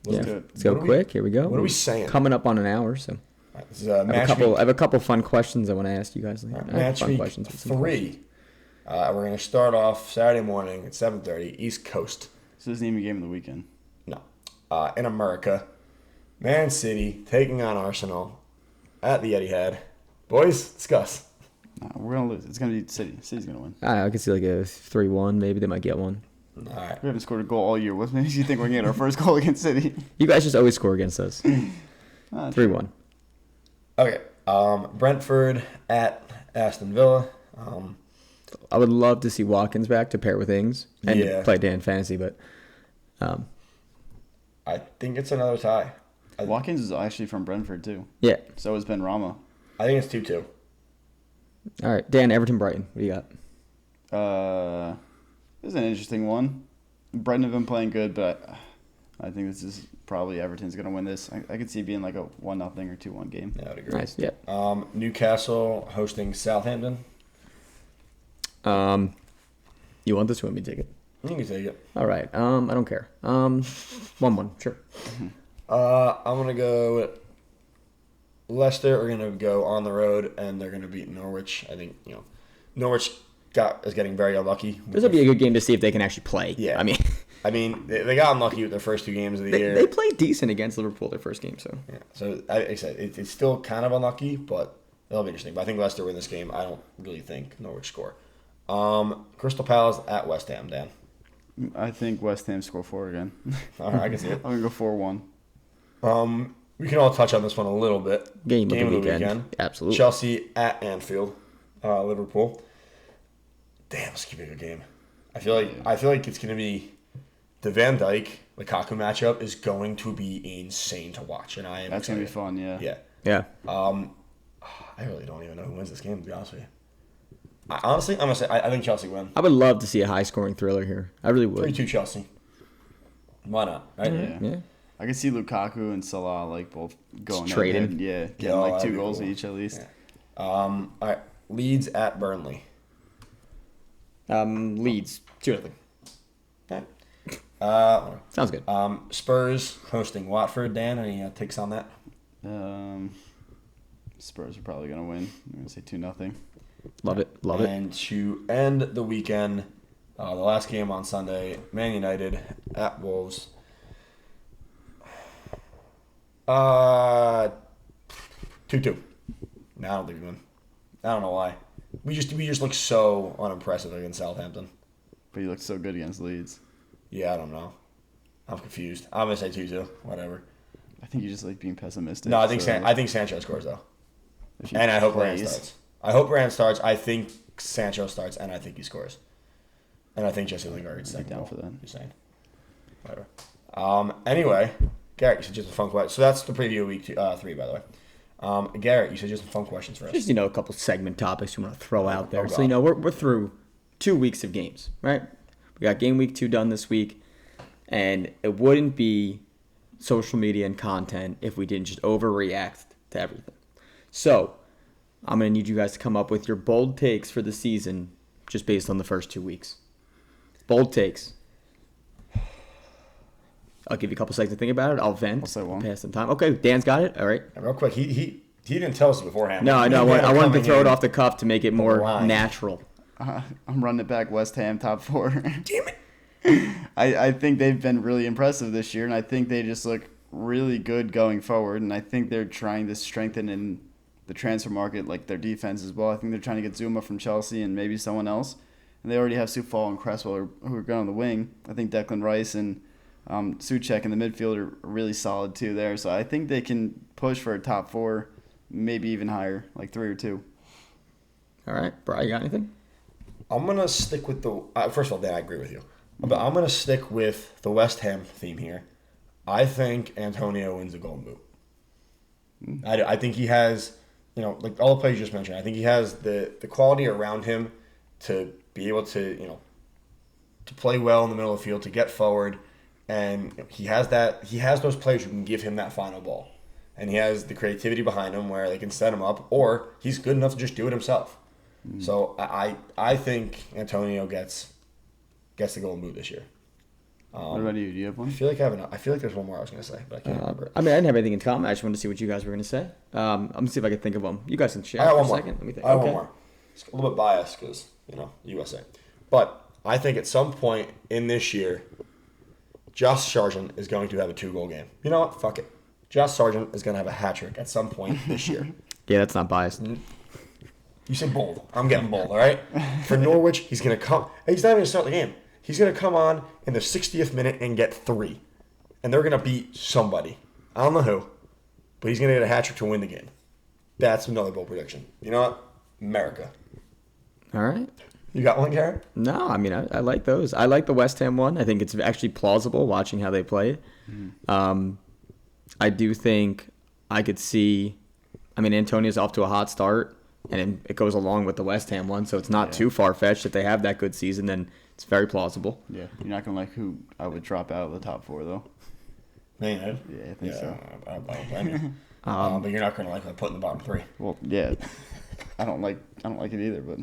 Let's go quick. Here we go. What are we saying? Coming up on an hour, so All right, this is I have match I have a couple fun questions I want to ask you guys. week, I have match fun week questions with some 3. We're going to start off Saturday morning at 7:30 East Coast. This isn't even a game of the weekend. No. In America, Man City taking on Arsenal at the Etihad. Boys, discuss. Nah, we're gonna lose. It's gonna be City. City's gonna win. I could see like a 3-1. Maybe they might get one. All right. We haven't scored a goal all year. What makes you think we're gonna get our first goal against City? You guys just always score against us. 3-1. Okay. Brentford at Aston Villa. I would love to see Watkins back to pair with Ings and Yeah. play Dan Fantasy, but I think it's another tie. Watkins is actually from Brentford too. yeah. So is Ben Rama. I think it's 2-2. All right, Dan, Everton, Brighton. What do you got? This is an interesting one. Brighton have been playing good, but I think this is probably Everton's gonna win this. I could see it being like a 1-0 or 2-1 game. Yeah, I would agree. Nice. Yeah. Newcastle hosting Southampton. You want this one? Me to take it. You can take it. All right. I don't care. 1-1. Sure. I'm gonna go. Leicester are gonna go on the road and they're gonna beat Norwich. I think Norwich is getting very unlucky. This will be a good game to see if they can actually play. Yeah. I mean, they got unlucky with their first 2 games of the year. they played decent against Liverpool their first game. So Yeah. So like I said, it's still kind of unlucky, but it'll be interesting. But I think Leicester win this game. I don't really think Norwich score. Crystal Palace at West Ham, Dan. I think West Ham score 4 again. All right, I can see it. I'm gonna go 4-1. We can all touch on this one a little bit. game of the weekend. Absolutely. Chelsea at Anfield, Liverpool. Damn, this could be a good game. I feel like it's gonna be the Van Dijk Lukaku matchup is going to be insane to watch, and I am. That's excited. gonna be fun. Yeah. Yeah. Yeah. I really don't even know who wins this game, to be honest with you. Honestly, I'm gonna say I think Chelsea win. I would love to see a high-scoring thriller here. I really would. 3-2 Chelsea. Why not? Right? Yeah. Yeah. I could see Lukaku and Salah like both going trading. head-to-head. Yeah, getting Oh, like that'd 2 be goals cool. each at least. Yeah. All right. Leeds at Burnley. Leeds. 2-0. Okay. Sounds good. Spurs hosting Watford. Dan, any takes on that? Spurs are probably gonna win. I'm gonna say 2-0. Love it. Love it. And to end the weekend, the last game on Sunday, Man United at Wolves. 2-2. No, I don't think we win. I don't know why. We just look so unimpressive against Southampton. But he looked so good against Leeds. Yeah, I don't know. I'm confused. I'm gonna say 2-2. Whatever. I think you just like being pessimistic. No, I think so I think Sancho scores though, if he and I hope Rand plays- starts. I hope Rand starts. I think Sancho starts, and I think he scores. And I think Jesse Lingard's second down goal. for that. Just saying. Whatever. Anyway, Garrett, you said just a fun question. So that's the preview of week 3, by the way. Garrett, you said just some fun questions for us. Just a couple segment topics we want to throw out there. Oh, So we're through 2 weeks of games, right? We got game week 2 done this week, and it wouldn't be social media and content if we didn't just overreact to everything. So I'm gonna need you guys to come up with your bold takes for the season, just based on the first 2 weeks. Bold takes. I'll give you a couple seconds to think about it. I'll vent. I'll say one. Pass some time. Okay, Dan's got it. All right. And real quick, he didn't tell us beforehand. No, I know. He I wanted to coming throw it in. off the cuff to make it more line. natural. I'm running it back. West Ham top 4. Damn it. I think they've been really impressive this year, and I think they just look really good going forward. And I think they're trying to strengthen in the transfer market, like their defense as well. I think they're trying to get Zuma from Chelsea and maybe someone else. And they already have Soufal and Cresswell who are going on the wing. I think Declan Rice and Souček in the midfield are really solid too there. So I think they can push for a top 4, maybe even higher, like 3 or 2. All right, Brian, you got anything? I'm going to stick with the... first of all, Dan, I agree with you. But I'm going to stick with the West Ham theme here. I think Antonio wins the Golden Boot. I think he has, like all the players you just mentioned, I think he has the quality around him to be able to, to play well in the middle of the field, to get forward. And he has those players who can give him that final ball. And he has the creativity behind him where they can set him up, or he's good enough to just do it himself. So I think Antonio gets the Golden Boot this year. What about you? Do you have I one? feel like I feel like there's one more I was gonna say, but I can't remember it. I mean, I didn't have anything in common. I just wanted to see what you guys were going to say. I'm going to see if I can think of one. You guys can share I got for a one more. second. Let me think. I have one more. It's a little bit biased because, USA. But I think at some point in this year, Josh Sargent is going to have a 2-goal game. You know what? Fuck it. Josh Sargent is going to have a hat trick at some point this year. Yeah, that's not biased. You said bold. I'm getting bold, all right? For Norwich, he's going to come. He's not even going to start the game. He's going to come on in the 60th minute and get 3. And they're going to beat somebody. I don't know who. But he's going to get a hat trick to win the game. That's another bold prediction. You know what? America. All right. You got one, Garrett? No, I mean, I like those. I like the West Ham one. I think it's actually plausible watching how they play. I do think I could see, Antonio's off to a hot start, and it goes along with the West Ham one, so it's not too far-fetched. If they have that good season, then it's very plausible. Yeah, you're not going to like who I would drop out of the top 4, though. Man United? Yeah, I think so. I don't blame you. But you're not going to like put in the bottom 3. Well, yeah. I don't like it either, but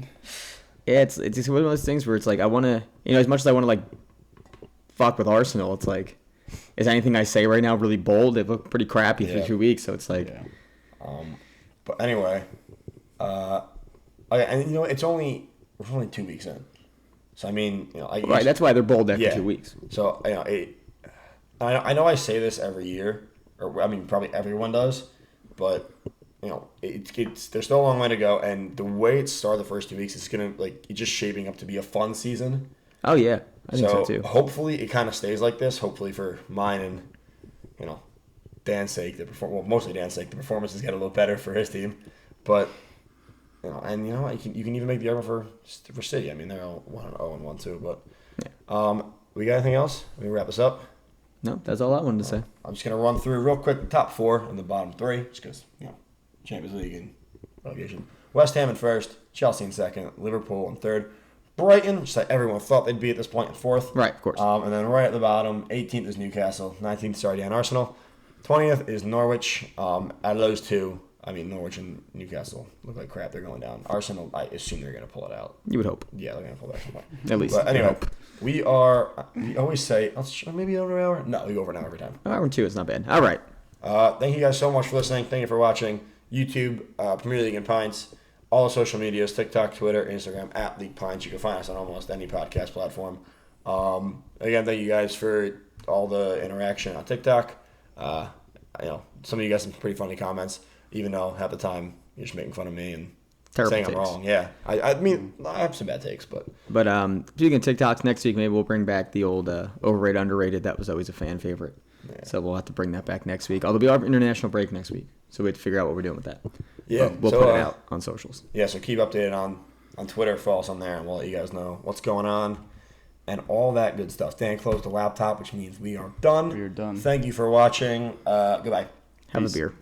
Yeah, it's just one of those things where it's like I want to, as much as I want to like fuck with Arsenal, it's like, is anything I say right now really bold? They look pretty crappy for 2 weeks, so it's like. yeah. But anyway, it's only we're only 2 weeks in, so Right, that's why they're bold after 2 weeks. So I know I say this every year, or probably everyone does, but there's still a long way to go, and the way it started the first 2 weeks, it's just shaping up to be a fun season. Oh yeah, I think so too. Hopefully it kind of stays like this. Hopefully for mine and Dan's sake, mostly Dan's sake, the performances get a little better for his team, but you can even make the argument for City. They're all 1-0 too, but we got anything else? We wrap this up. No, that's all I wanted to say. I'm just gonna run through real quick the top 4 and the bottom 3, just because Champions League and relegation. West Ham in first, Chelsea in second, Liverpool in third, Brighton, just like everyone thought they'd be at this point, in fourth. Right, of course. And then right at the bottom, 18th is Newcastle, 19th is Arsenal, 20th is Norwich. Out of those two, Norwich and Newcastle look like crap. They're going down. Arsenal, I assume they're going to pull it out. You would hope. Yeah, they're going to pull it out some point. At least. But anyway, we always say, maybe over an hour? No, we go over an hour every time. Hour and 2 is not bad. All right. Thank you guys so much for listening. Thank you for watching. YouTube, Premier League and Pints, all the social medias, TikTok, Twitter, Instagram, @League Pints. You can find us on almost any podcast platform. Again, thank you guys for all the interaction on TikTok. Some of you guys some pretty funny comments, even though half the time you're just making fun of me and Terrible saying takes. I'm wrong. Yeah, I have some bad takes, but Speaking of TikToks, next week maybe we'll bring back the old overrated, underrated. That was always a fan favorite. Yeah. So we'll have to bring that back next week. Although it'll be our international break next week, so we have to figure out what we're doing with that. Yeah, we'll put it out on socials. Yeah, so keep updated on Twitter, follow us on there, and we'll let you guys know what's going on and all that good stuff. Dan closed the laptop, which means we are done. We are done. Thank you for watching. Goodbye. Have Peace. a beer.